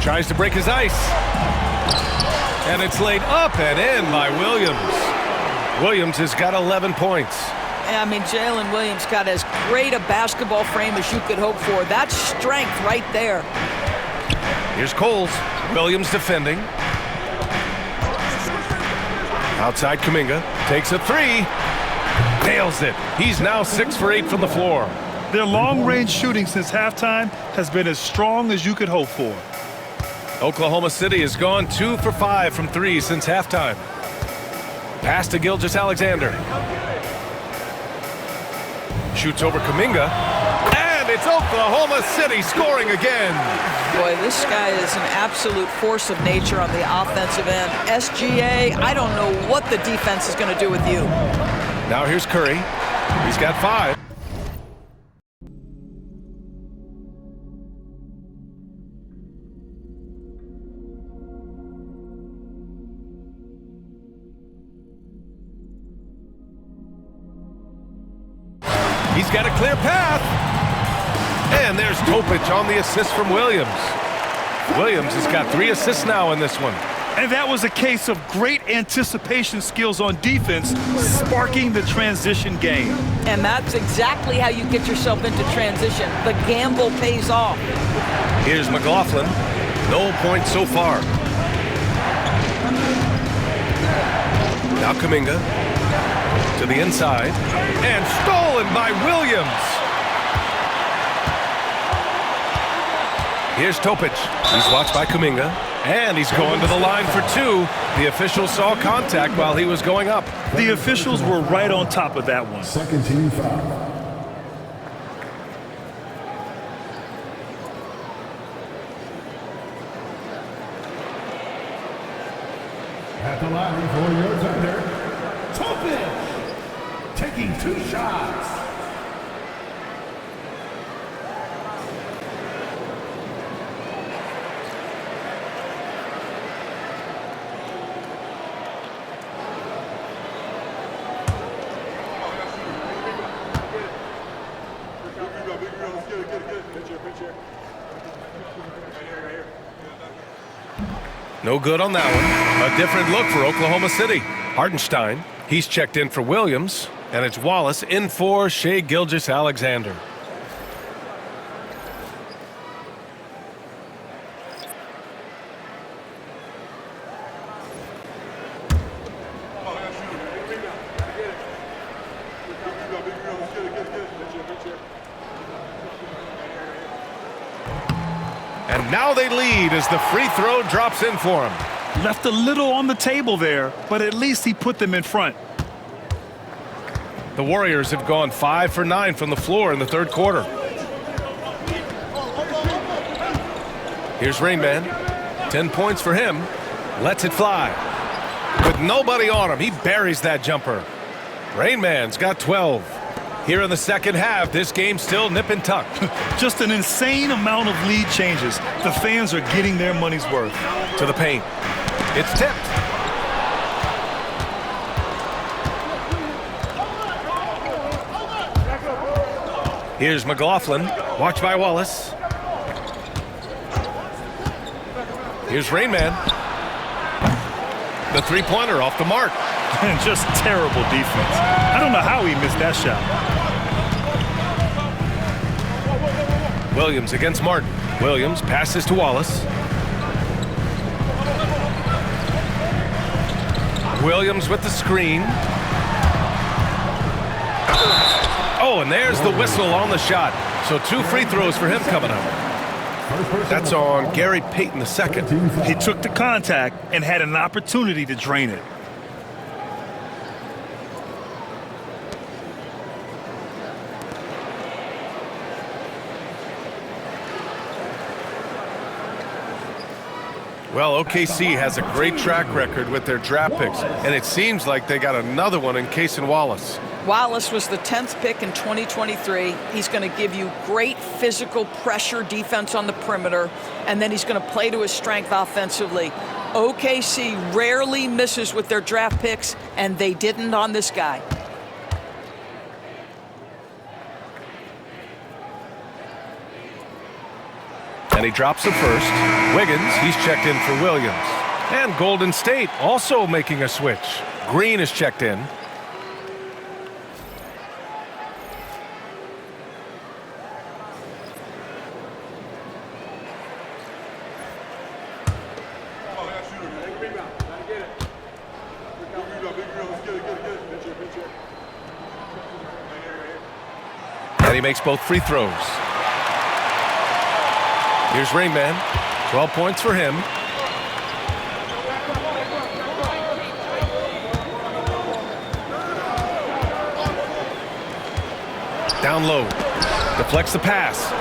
Tries to break his ice. And it's laid up and in by Williams. Williams has got 11 points. I mean, Jalen Williams got as great a basketball frame as you could hope for. That's strength right there. Here's Coles. Williams defending. Outside Kuminga. Takes a 3. Nails it. He's now 6 for 8 from the floor. Their long-range shooting since halftime has been as strong as you could hope for. Oklahoma City has gone 2 for 5 from 3 since halftime. Pass to Gilgeous-Alexander. Shoots over Kuminga. And it's Oklahoma City scoring again. Boy, this guy is an absolute force of nature on the offensive end. SGA, I don't know what the defense is going to do with you. Now here's Curry. He's got 5. He's got a clear path. And there's Topic on the assist from Williams. Williams has got 3 assists now in this one. And that was a case of great anticipation skills on defense, sparking the transition game. And that's exactly how you get yourself into transition. The gamble pays off. Here's McLaughlin. No points so far. Now Kuminga to the inside. And stolen by Williams. Here's Topic. He's watched by Kuminga. And he's going to the line for two. The officials saw contact while he was going up. The officials were right on top of that one. Second team foul. At the line for your thunder, Topic, taking 2 shots. No good on that one. A different look for Oklahoma City. Hartenstein, he's checked in for Williams, and it's Wallace in for Shai Gilgeous-Alexander. And now they lead as the free throw drops in for him. Left a little on the table there, but at least he put them in front. The Warriors have gone 5 for 9 from the floor in the third quarter. Here's Rain Man. 10 points for him. Lets it fly. With nobody on him, he buries that jumper. Rain Man's got 12. Here in the second half, this game's still nip and tuck. Just an insane amount of lead changes. The fans are getting their money's worth. To the paint. It's tipped. Here's McLaughlin. Watched by Wallace. Here's Rain Man. The three-pointer off the mark. And just terrible defense. I don't know how he missed that shot. Williams against Martin. Williams passes to Wallace. Williams with the screen. Oh, and there's the whistle on the shot. So 2 free throws for him coming up. That's on Gary Payton II. He took the contact and had an opportunity to drain it. Well, OKC has a great track record with their draft picks, and it seems like they got another one in Cason Wallace. Wallace was the 10th pick in 2023. He's going to give you great physical pressure defense on the perimeter, and then he's going to play to his strength offensively. OKC rarely misses with their draft picks, and they didn't on this guy. And he drops the first. Wiggins, he's checked in for Williams. And Golden State also making a switch. Green is checked in. And he makes both free throws. Here's Rain Man. 12 points for him. Down low. Deflects the pass.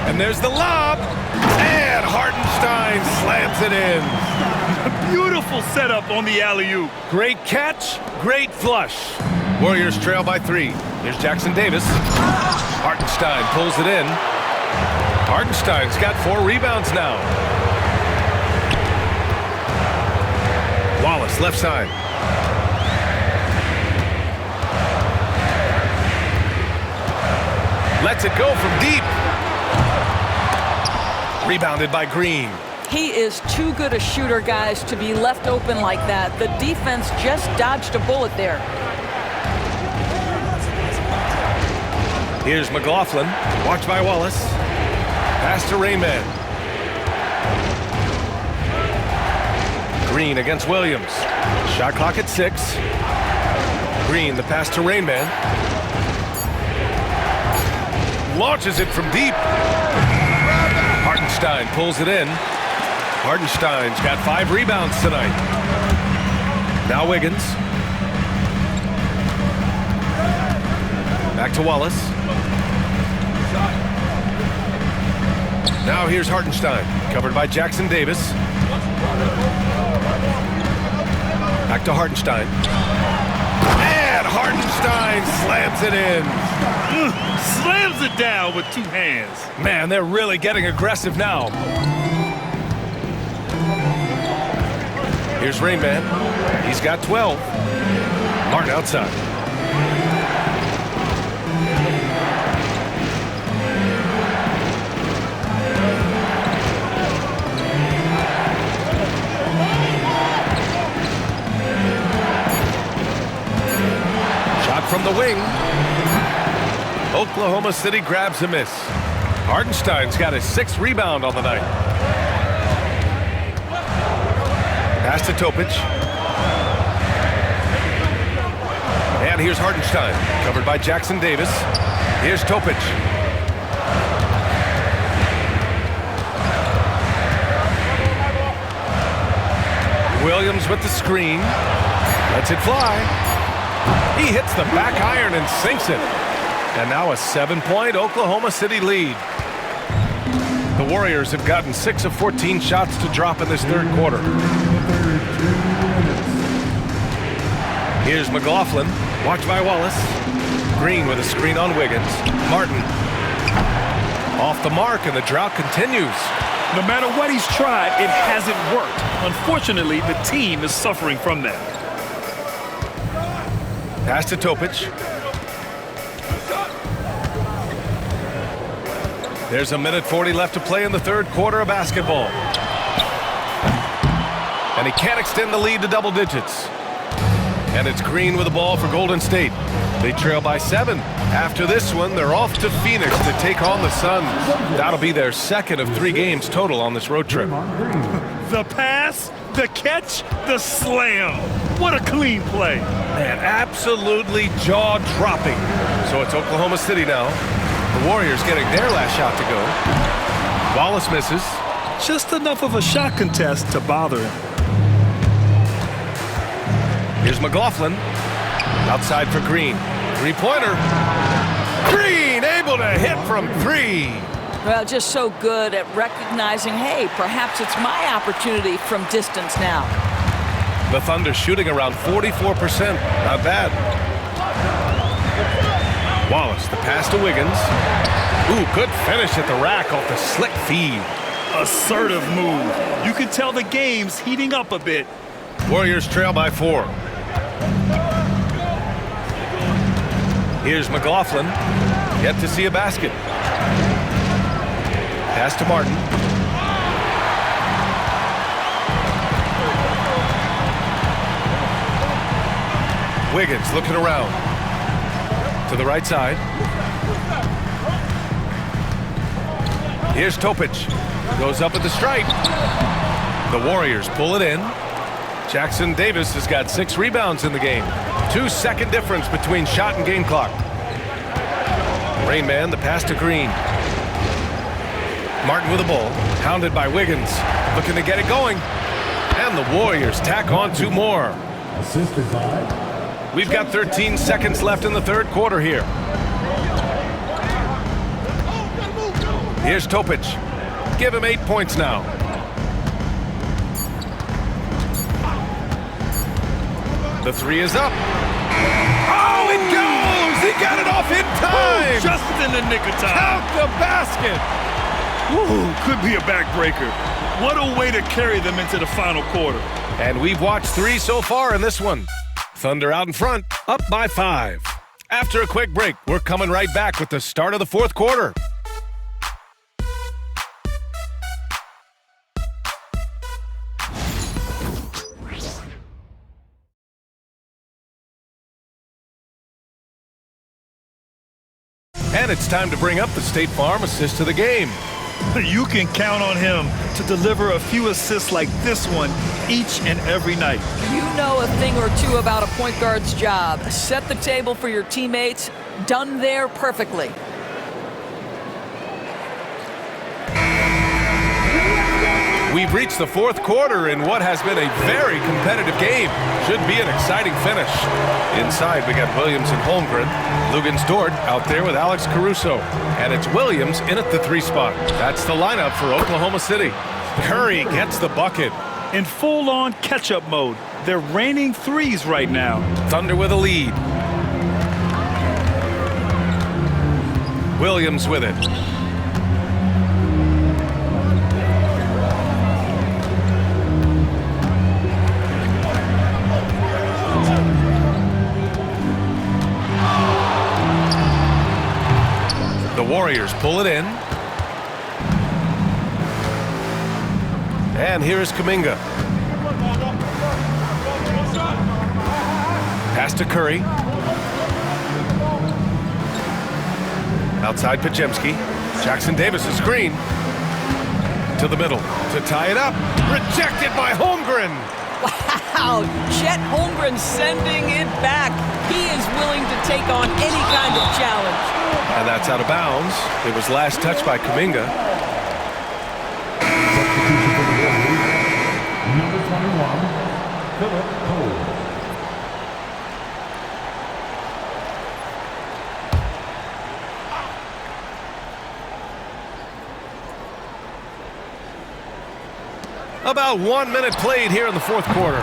And there's the lob. And Hartenstein slams it in. Beautiful setup on the alley-oop. Great catch, great flush. Warriors trail by 3. Here's Jackson Davis. Hartenstein pulls it in. Hartenstein's got 4 rebounds now. Wallace, left side. Lets it go from deep. Rebounded by Green. He is too good a shooter, guys, to be left open like that. The defense just dodged a bullet there. Here's McLaughlin. Watched by Wallace. Pass to Rainman. Green against Williams. Shot clock at 6. Green, the pass to Rainman. Launches it from deep. Hartenstein pulls it in. Hartenstein's got 5 rebounds tonight. Now Wiggins. Back to Wallace. Now here's Hartenstein, covered by Jackson Davis. Back to Hartenstein. And Hartenstein slams it in. Slams it down with 2 hands. Man, they're really getting aggressive now. Here's Rainman. He's got 12. Martin outside. Shot from the wing. Oklahoma City grabs a miss. Hartenstein's got his 6th rebound on the night. Pass to Topic. And here's Hartenstein, covered by Jackson Davis. Here's Topic. Williams with the screen. Lets it fly. He hits the back iron and sinks it. And now a 7-point Oklahoma City lead. The Warriors have gotten 6 of 14 shots to drop in this third quarter. Here's McLaughlin, watched by Wallace. Green with a screen on Wiggins. Martin off the mark, and the drought continues. No matter what he's tried, it hasn't worked. Unfortunately, the team is suffering from that. Pass to Topic. There's a minute 40 left to play in the third quarter of basketball. And he can't extend the lead to double digits. And it's Green with the ball for Golden State. They trail by 7. After this one, they're off to Phoenix to take on the Suns. That'll be their 2nd of 3 games total on this road trip. The pass, the catch, the slam. What a clean play. Man, absolutely jaw-dropping. So it's Oklahoma City now. The Warriors getting their last shot to go. Wallace misses. Just enough of a shot contest to bother him. Here's McLaughlin. Outside for Green. 3-pointer. Green able to hit from 3. Well, just so good at recognizing, hey, perhaps it's my opportunity from distance now. The Thunder shooting around 44%. Not bad. Wallace, the pass to Wiggins. Ooh, good finish at the rack off the slick feed. Assertive move. You can tell the game's heating up a bit. Warriors trail by 4. Here's McLaughlin. Yet to see a basket. Pass to Martin. Wiggins looking around. To the right side. Here's Topic. Goes up at the stripe. The Warriors pull it in. Jackson Davis has got 6 rebounds in the game. 2-second difference between shot and game clock. Rainman, the pass to Green. Martin with the ball. Hounded by Wiggins. Looking to get it going. And the Warriors tack on 2 more. Assisted by... We've got 13 seconds left in the third quarter here. Here's Topic. Give him 8 points now. The 3 is up. Oh, it goes! He got it off in time! Just in the nick of time. Count the basket! Ooh, could be a backbreaker. What a way to carry them into the final quarter. And we've watched 3 so far in this one. Thunder out in front, up by 5. After a quick break, we're coming right back with the start of the fourth quarter. And it's time to bring up the State Farm assist of the game. You can count on him to deliver a few assists like this one each and every night. You know a thing or two about a point guard's job. Set the table for your teammates. Done there perfectly. We've reached the fourth quarter in what has been a very competitive game. Should be an exciting finish. Inside, we got Williams and Holmgren. Luguentz-Dort out there with Alex Caruso. And it's Williams in at the 3 spot. That's the lineup for Oklahoma City. Curry gets the bucket. In full-on catch-up mode. They're raining threes right now. Thunder with a lead. Williams with it. The Warriors pull it in. And here's Kuminga. Pass to Curry. Outside Podziemski. Jackson Davis, a screen. To the middle to tie it up. Rejected by Holmgren. Wow, Chet Holmgren sending it back. He is willing to take on any kind of challenge. And that's out of bounds. It was last touched by Kuminga. Number 21, Philip Cole. About 1 minute played here in the fourth quarter.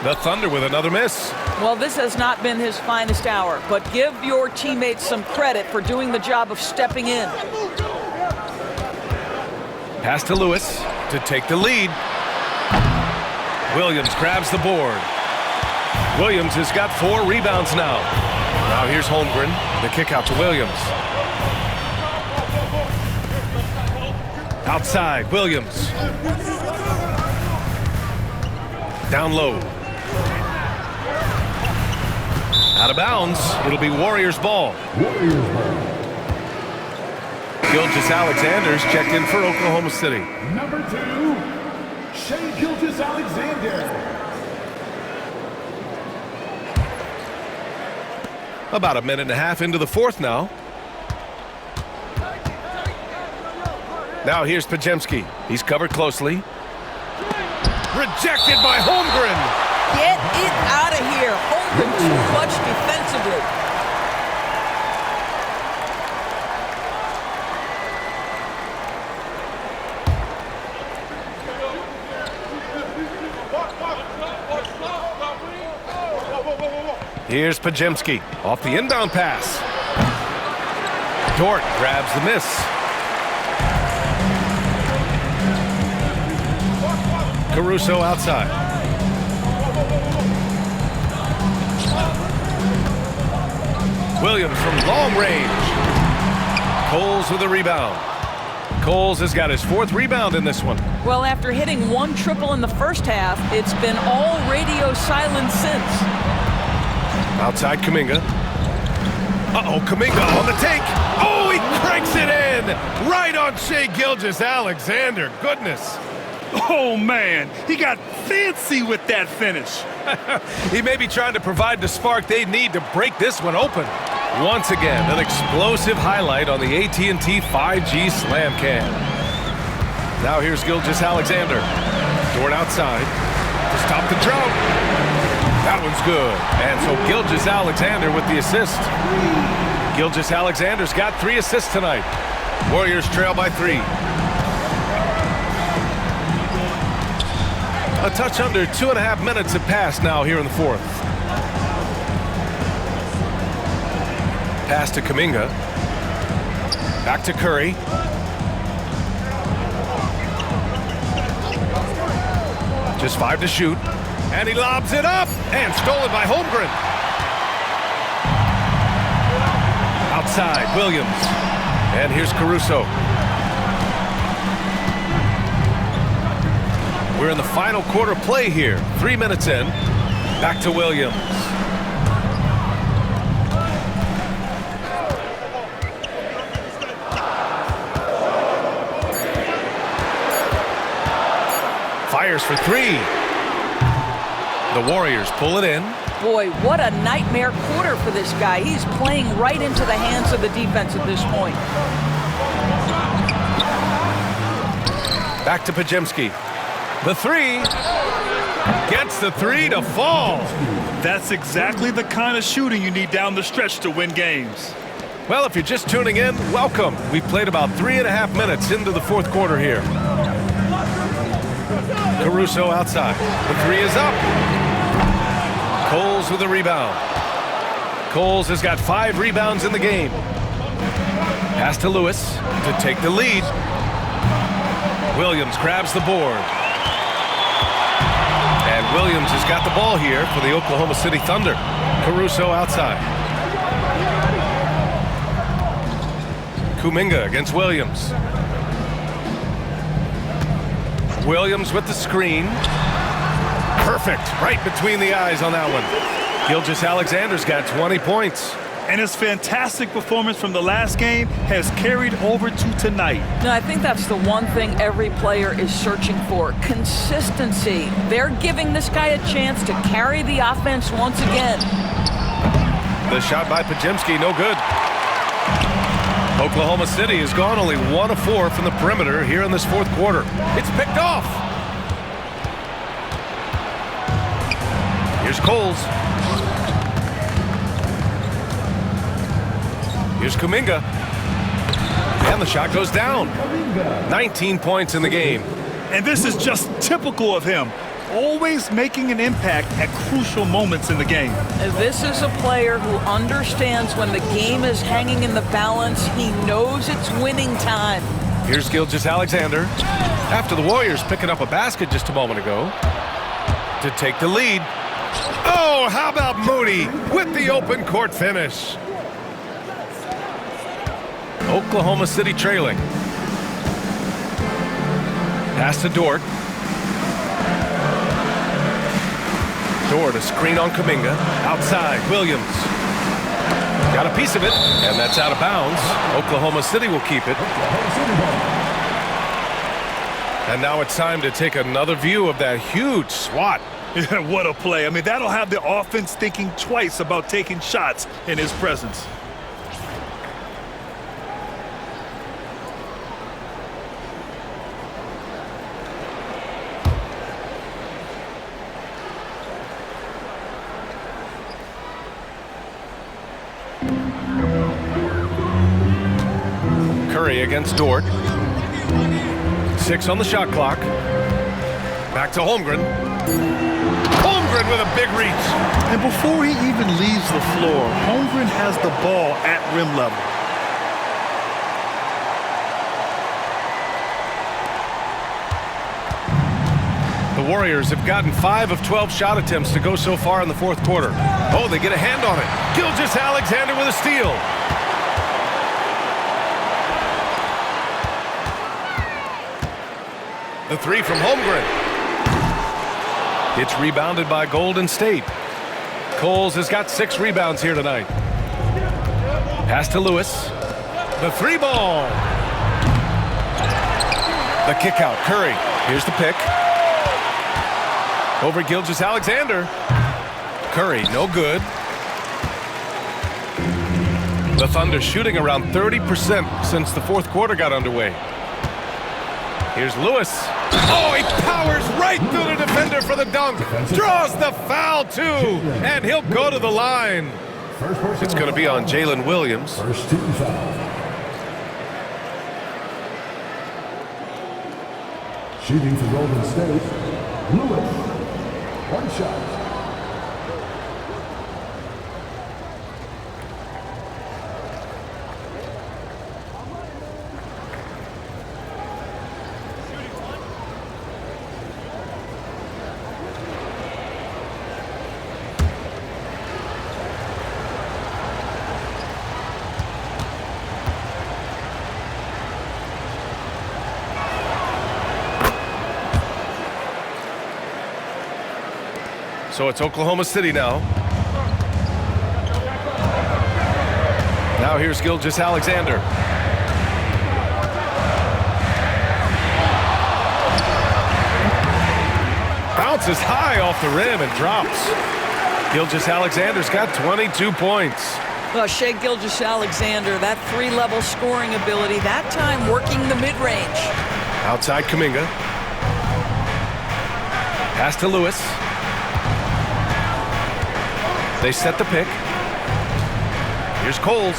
The Thunder with another miss. Well, this has not been his finest hour, but give your teammates some credit for doing the job of stepping in. Pass to Lewis to take the lead. Williams grabs the board. Williams has got 4 rebounds now. Now here's Holmgren. The kick out to Williams. Outside, Williams. Down low. Out of bounds. It'll be Warriors ball. Gilgeous-Alexander's checked in for Oklahoma City. Number 2, Shai Gilgeous-Alexander. About a minute and a half into the fourth now. Now here's Podziemski. He's covered closely. Rejected by Holmgren. Get it out of here. Holmgren too much defensively. Here's Podziemski off the inbound pass. Dort grabs the miss. Caruso outside. Williams from long range. Coles with a rebound. Coles has got his 4th rebound in this one. Well, after hitting 1 triple in the first half, it's been all radio silence since. Outside Kuminga. Uh-oh, Kuminga on the take. Oh, he cranks it in. Right on Shai Gilgeous-Alexander. Goodness. Oh, man, he got fancy with that finish. He may be trying to provide the spark they need to break this one open. Once again, an explosive highlight on the AT&T 5G Slam Cam. Now here's Gilgeous-Alexander. Dort outside to stop the drought. That one's good. And so Gilgeous-Alexander with the assist. Gilgeous-Alexander's got 3 assists tonight. Warriors trail by 3. A touch under 2.5 minutes have passed now here in the fourth. Pass to Kuminga. Back to Curry. Just 5 to shoot. And he lobs it up. And stolen by Holmgren. Outside, Williams. And here's Caruso. We're in the final quarter play here. 3 minutes in. Back to Williams. Fires for three. The Warriors pull it in. Boy, what a nightmare quarter for this guy. He's playing right into the hands of the defense at this point. Back to Podziemski. The three. Gets the three to fall. That's exactly the kind of shooting you need down the stretch to win games. Well, if you're just tuning in, welcome. We've played about 3.5 minutes into the fourth quarter here. Caruso outside. The three is up. Coles with a rebound. Coles has got 5 rebounds in the game. Pass to Lewis to take the lead. Williams grabs the board. And Williams has got the ball here for the Oklahoma City Thunder. Caruso outside. Kuminga against Williams. Williams with the screen. Perfect. Right between the eyes on that one. Gilgeous-Alexander's got 20 points. And his fantastic performance from the last game has carried over to tonight. No, I think that's the one thing every player is searching for. Consistency. They're giving this guy a chance to carry the offense once again. The shot by Podziemski, no good. Oklahoma City has gone only 1 of 4 from the perimeter here in this fourth quarter. It's picked off. Here's Coles. Here's Kuminga. And the shot goes down. 19 points in the game. And this is just typical of him. Always making an impact at crucial moments in the game. This is a player who understands when the game is hanging in the balance. He knows it's winning time. Here's Gilgeous-Alexander. After the Warriors picking up a basket just a moment ago to take the lead. Oh, how about Moody with the open court finish? Oklahoma City trailing. Pass to Dort. Dort, a screen on Kuminga. Outside, Williams. Got a piece of it, and that's out of bounds. Oklahoma City will keep it. And now it's time to take another view of that huge swat. What a play. I mean, that'll have the offense thinking twice about taking shots in his presence. Curry against Dort. 6 on the shot clock. Back to Holmgren. Holmgren with a big reach. And before he even leaves the floor, Holmgren has the ball at rim level. The Warriors have gotten 5 of 12 shot attempts to go so far in the fourth quarter. Oh, they get a hand on it. Gilgeous-Alexander with a steal. The three from Holmgren. It's rebounded by Golden State. Coles has got 6 rebounds here tonight. Pass to Lewis. The 3 ball. The kick out. Curry. Here's the pick. Over Gilgeous-Alexander. Curry, no good. The Thunder shooting around 30% since the fourth quarter got underway. Here's Lewis. Oh, he powers right through the defender for the dunk. Draws the foul, too. And he'll go to the line. It's going to be on Jalen Williams. First team foul. Shooting for Golden State, Lewis. 1 shot. So it's Oklahoma City now. Now here's Gilgeous-Alexander. Bounces high off the rim and drops. Gilgeous-Alexander's got 22 points. Well, Shai Gilgeous-Alexander, that three-level scoring ability, that time working the mid-range. Outside Kuminga. Pass to Lewis. They set the pick. Here's Coles.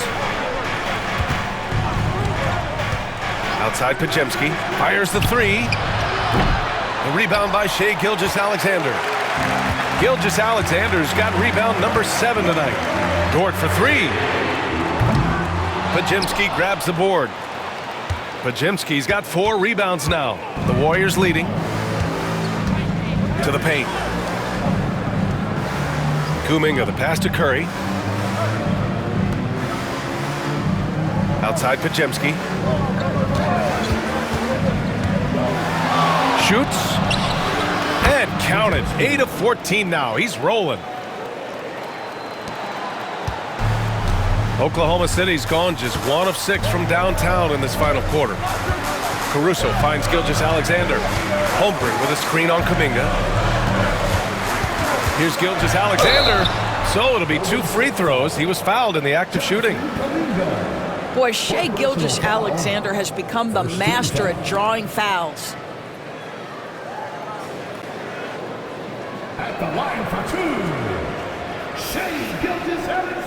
Outside Podziemski. Fires the three. The rebound by Shai Gilgeous-Alexander. Gilgeous-Alexander's got rebound number 7 tonight. Dort for three. Podziemski grabs the board. Podziemski's got 4 rebounds now. The Warriors leading. To the paint. Kuminga, the pass to Curry. Outside Podziemski. Shoots. And counted. 8 of 14 now. He's rolling. Oklahoma City's gone just 1 of 6 from downtown in this final quarter. Caruso finds Gilgeous-Alexander. Holmgren with a screen on Kuminga. Here's Gilgeous-Alexander. So it'll be 2 free throws. He was fouled in the act of shooting. Boy, Shai Gilgeous-Alexander has become the master at drawing fouls. At the line for 2, Shai Gilgeous-Alexander.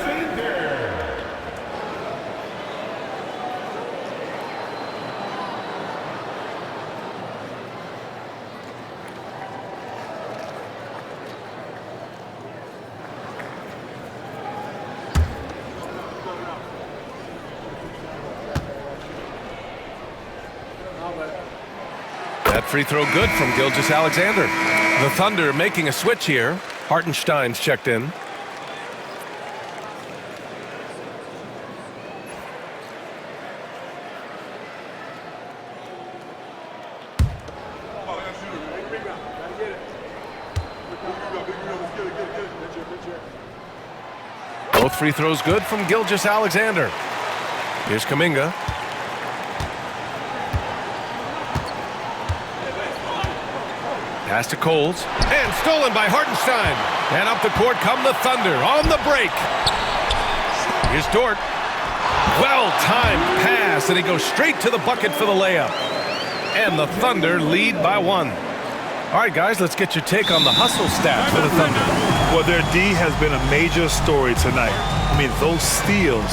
That free throw good from Gilgeous-Alexander. The Thunder making a switch here. Hartenstein's checked in. Both free throws good from Gilgeous-Alexander. Here's Kuminga. Pass to Coles. And stolen by Hartenstein. And up the court come the Thunder on the break. Here's Dort. Well-timed pass, and he goes straight to the bucket for the layup. And the Thunder lead by 1. All right, guys, let's get your take on the hustle stats for the Thunder. Well, their D has been a major story tonight. I mean, those steals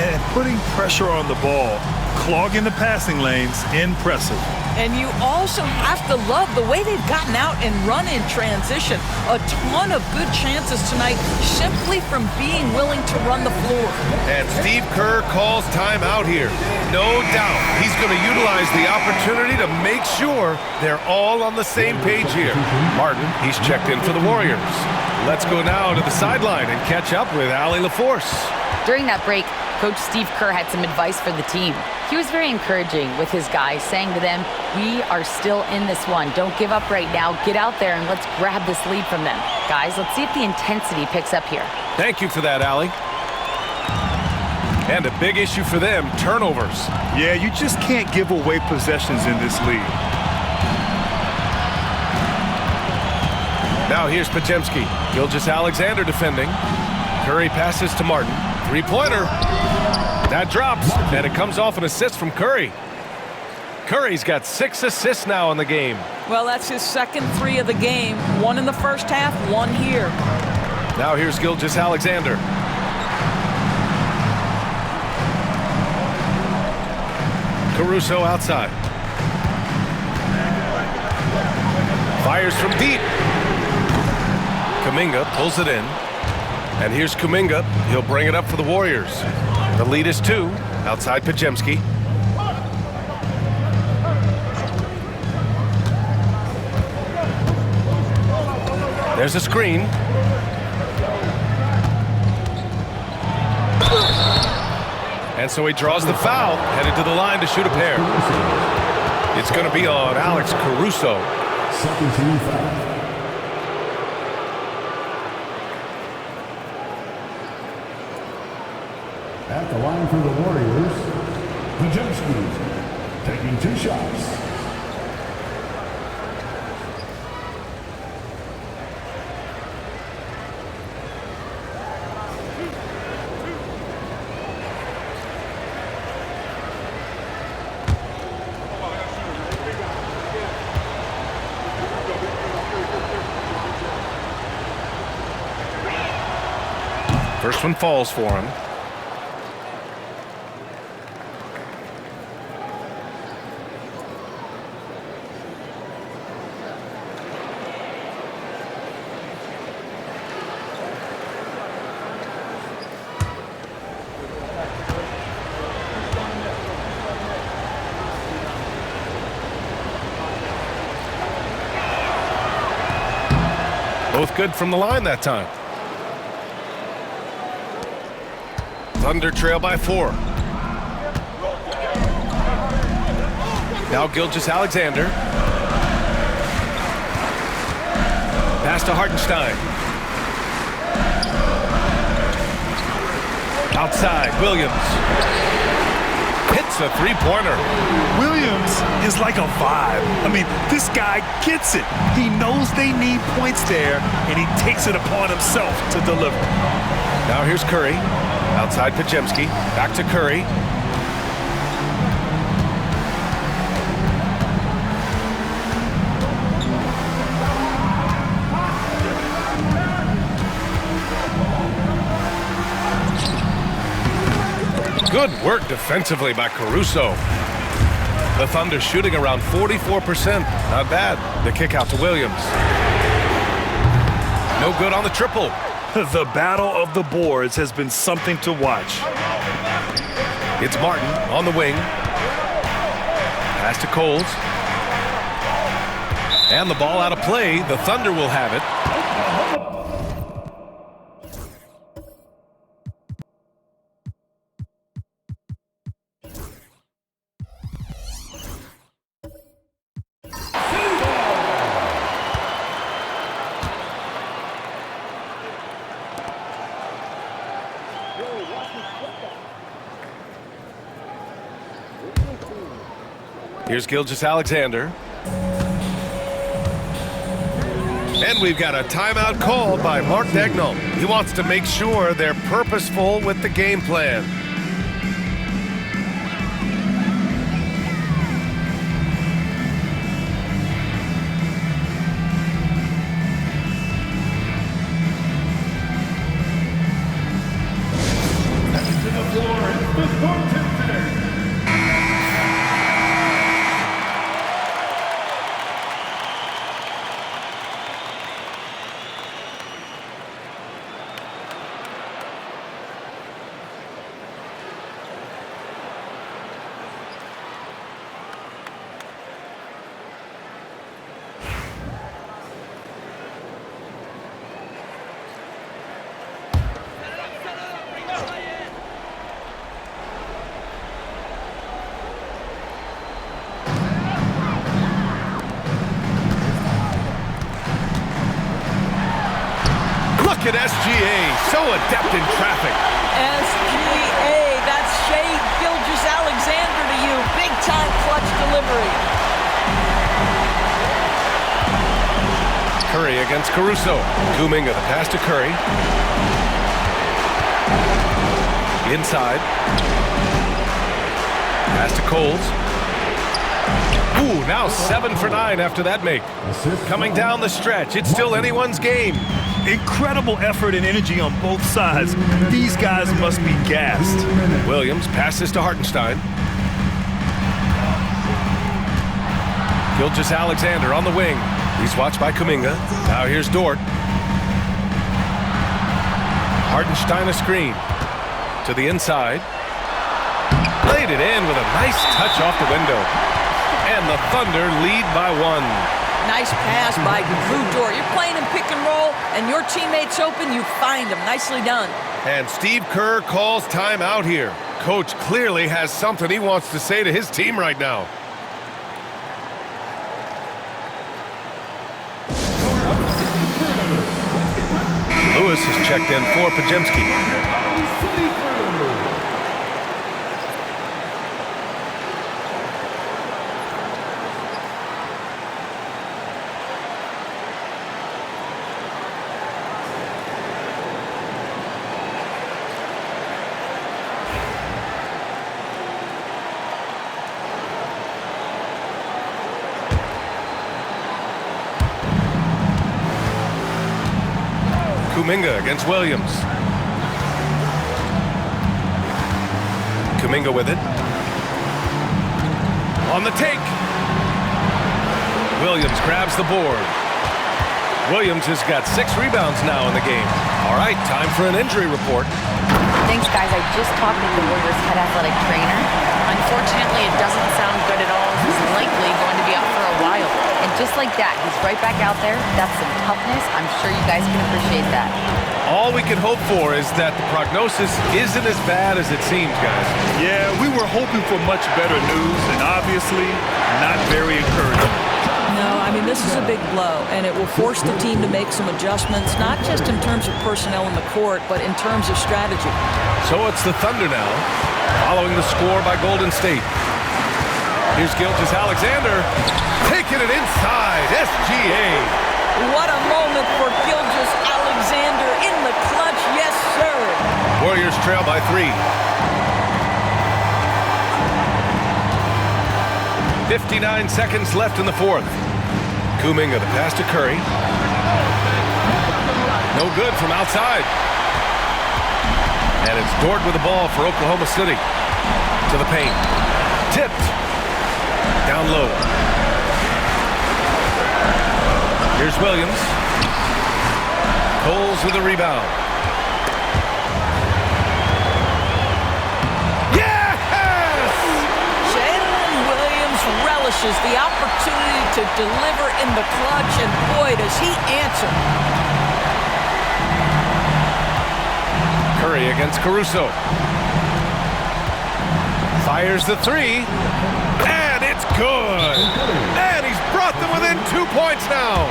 and putting pressure on the ball, clogging the passing lanes, impressive. And you also have to love the way they've gotten out and run in transition. A ton of good chances tonight simply from being willing to run the floor. And Steve Kerr calls timeout here. No doubt he's going to utilize the opportunity to make sure they're all on the same page here. Martin, he's checked in for the Warriors. Let's go now to the sideline and catch up with Allie LaForce. During that break, Coach Steve Kerr had some advice for the team. He was very encouraging with his guys, saying to them, we are still in this one. Don't give up right now. Get out there and let's grab this lead from them. Guys, let's see if the intensity picks up here. Thank you for that, Allie. And a big issue for them, turnovers. Yeah, you just can't give away possessions in this league. Now here's Podziemski. Gilgeous-Alexander defending. Curry passes to Martin. Three-pointer. That drops, and it comes off an assist from Curry. Curry's got 6 assists now in the game. Well, that's his second 3 of the game. 1 in the first half, 1 here. Now here's Gilgeous-Alexander. Caruso outside. Fires from deep. Kuminga pulls it in. And here's Kuminga. He'll bring it up for the Warriors. The lead is 2. Outside Podziemski. There's a screen. And so he draws the foul, headed to the line to shoot a pair. It's going to be on Alex Caruso. Second team foul. At the line for the Warriors, Pajemski taking 2 shots. First one falls for him. Both good from the line that time. Thunder trail by 4. Now Gilgeous-Alexander. Pass to Hartenstein. Outside, Williams. Hits a 3-pointer. Williams is like a vibe. I mean, this guy gets it. He knows they need points there, and he takes it upon himself to deliver. Now here's Curry. Outside Pajemski. Back to Curry. Good work defensively by Caruso. The Thunder shooting around 44%. Not bad. The kick out to Williams. No good on the triple. The battle of the boards has been something to watch. It's Martin on the wing. Pass to Coles. And the ball out of play. The Thunder will have it. Here's Gilgeous-Alexander. And we've got a timeout called by Mark Daigneault. He wants to make sure they're purposeful with the game plan. To the floor, it's the Spartans. Look at SGA, so adept in traffic. SGA, that's Shai Gilgeous-Alexander to you. Big-time clutch delivery. Curry against Caruso. Kuminga, the pass to Curry. Inside. Pass to Coles. Ooh, now 7 for 9 after that make. Coming down the stretch, it's still anyone's game. Incredible effort and energy on both sides. These guys must be gassed. Williams passes to Hartenstein. Gilgeous-Alexander on the wing. He's watched by Kuminga. Now here's Dort. Hartenstein a screen. To the inside. Laid it in with a nice touch off the window. And the Thunder lead by 1. Nice pass by Lu Dort. You're playing in pick and roll, and your teammate's open, you find him. Nicely done. And Steve Kerr calls timeout here. Coach clearly has something he wants to say to his team right now. Lewis has checked in for Pajemski. Kuminga against Williams. Kuminga with it. On the take. Williams grabs the board. Williams has got 6 rebounds now in the game. All right, time for an injury report. Thanks, guys. I just talked with the Warriors' head athletic trainer. Unfortunately, it doesn't sound good at all. He's likely going to be out for a while. And just like that, he's right back out there. That's some toughness. I'm sure you guys can appreciate that. All we can hope for is that the prognosis isn't as bad as it seems, guys. Yeah, we were hoping for much better news, and obviously not very encouraging. No, I mean, this is a big blow, and it will force the team to make some adjustments, not just in terms of personnel in the court, but in terms of strategy. So it's the Thunder now, following the score by Golden State. Here's Gilgeous-Alexander, taking it inside, SGA. What a moment for Gilgeous-Alexander in the clutch, yes, sir. Warriors trail by 3. 59 seconds left in the fourth. Kuminga, the pass to Curry. No good from outside. And it's Dort with the ball for Oklahoma City. To the paint. Tipped. Down low. Here's Williams. Coles with the rebound. Relishes the opportunity to deliver in the clutch, and boy, does he answer. Curry against Caruso. Fires the 3, and it's good. And he's brought them within 2 points now.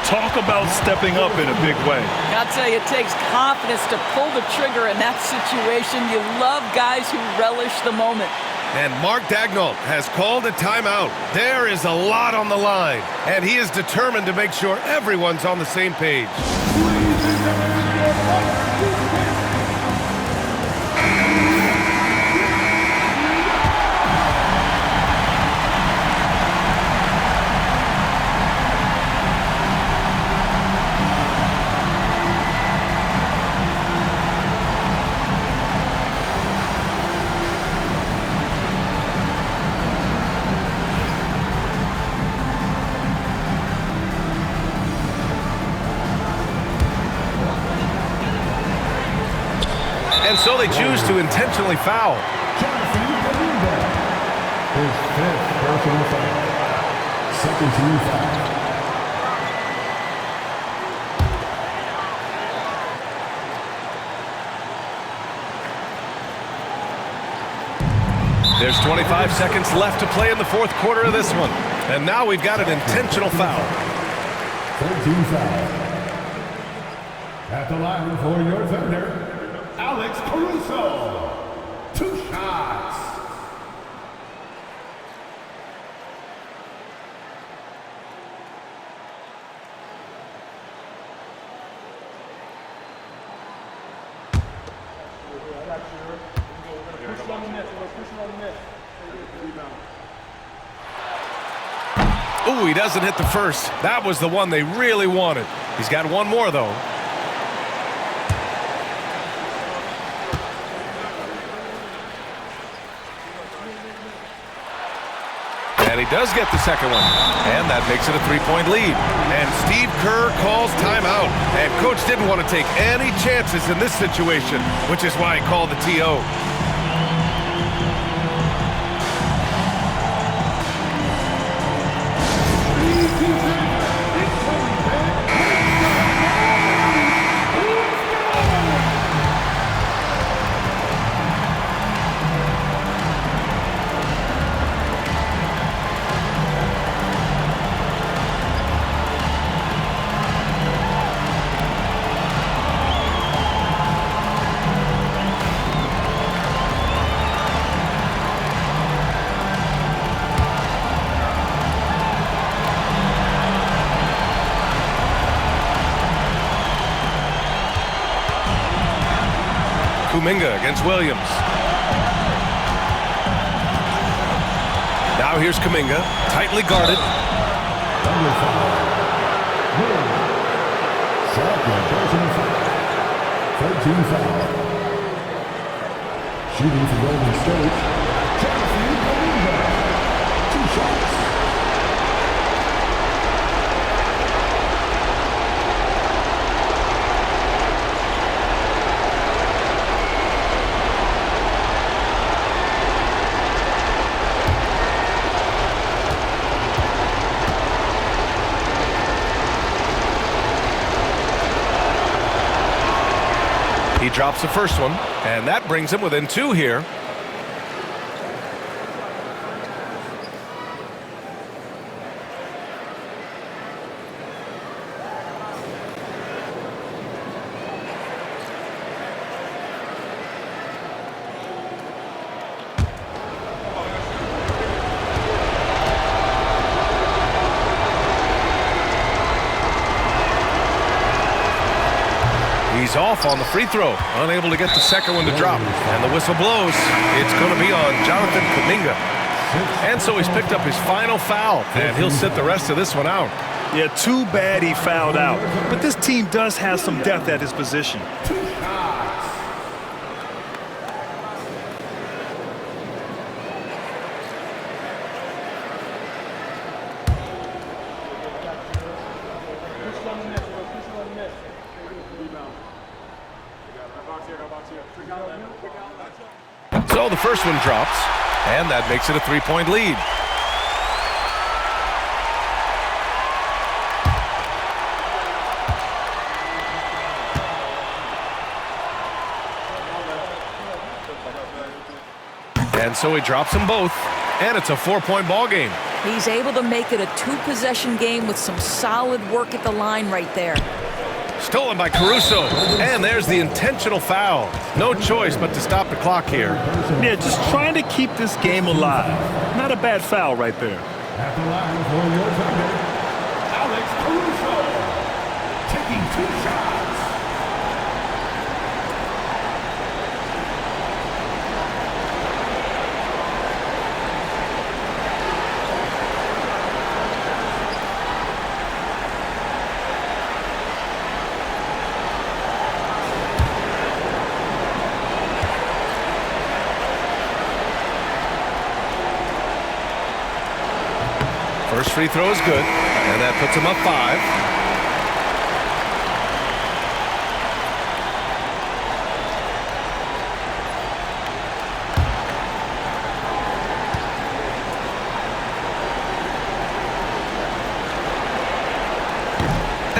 Talk about stepping up in a big way. I'll tell you, it takes confidence to pull the trigger in that situation. You love guys who relish the moment. And Mark Daigneault has called a timeout. There is a lot on the line, and he is determined to make sure everyone's on the same page. And so they choose to intentionally foul. Jonathan Kuminga. His 5th personal foul. Second team foul. There's 25 seconds left to play in the fourth quarter of this one. And now we've got an intentional foul. 13 foul. At the line for your Thunder, Alex Caruso. 2 shots. Ooh, he doesn't hit the first. That was the one they really wanted. He's got one more, though. And he does get the second one. And that makes it a 3-point lead. And Steve Kerr calls timeout. And Coach didn't want to take any chances in this situation, which is why he called the TO. Kuminga against Williams. Now here's Kuminga, tightly guarded. Second personal foul. team foul. Shooting for Golden State, Jonathan Kuminga. 2 shots. He drops the first one, and that brings him within 2 here. He's off on the free throw, unable to get the second one to drop. And the whistle blows. It's going to be on Jonathan Kuminga. And so he's picked up his final foul, and he'll sit the rest of this one out. Yeah, too bad he fouled out. But this team does have some depth at his position. So the first one drops, and that makes it a 3-point lead. And so he drops them both, and it's a 4-point ball game. He's able to make it a 2-possession game with some solid work at the line right there. Stolen by Caruso, and there's the intentional foul. No choice but to stop the clock here. Yeah, just trying to keep this game alive. Not a bad foul right there. At the line for your Thunder, Alex Caruso, taking 2 shots. First free throw is good, and that puts him up 5.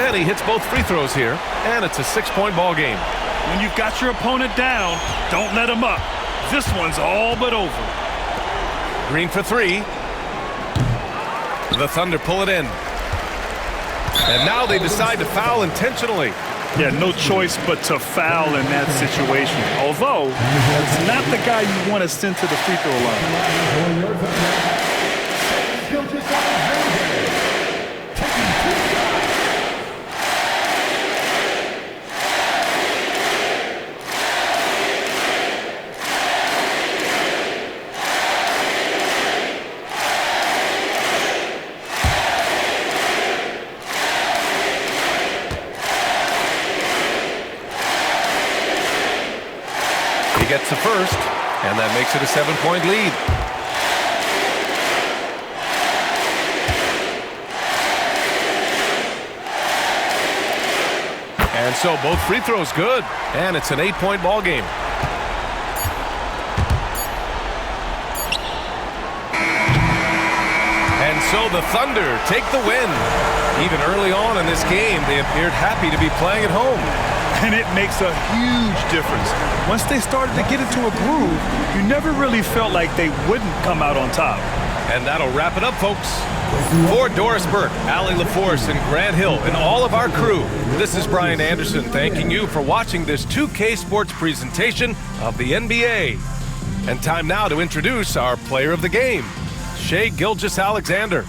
And he hits both free throws here, and it's a 6-point ball game. When you've got your opponent down, don't let him up. This one's all but over. Green for 3. The Thunder pull it in. And now they decide to foul intentionally. Yeah, no choice but to foul in that situation. Although, it's not the guy you want to send to the free throw line. He gets the first, and that makes it a 7-point lead. And so both free throws good, and it's an 8-point ball game. And so the Thunder take the win. Even early on in this game, they appeared happy to be playing at home. And it makes a huge difference. Once they started to get into a groove, you never really felt like they wouldn't come out on top. And that'll wrap it up, folks. For Doris Burke, Allie LaForce, and Grant Hill, and all of our crew, this is Brian Anderson thanking you for watching this 2K Sports presentation of the NBA. And time now to introduce our player of the game, Shai Gilgeous-Alexander.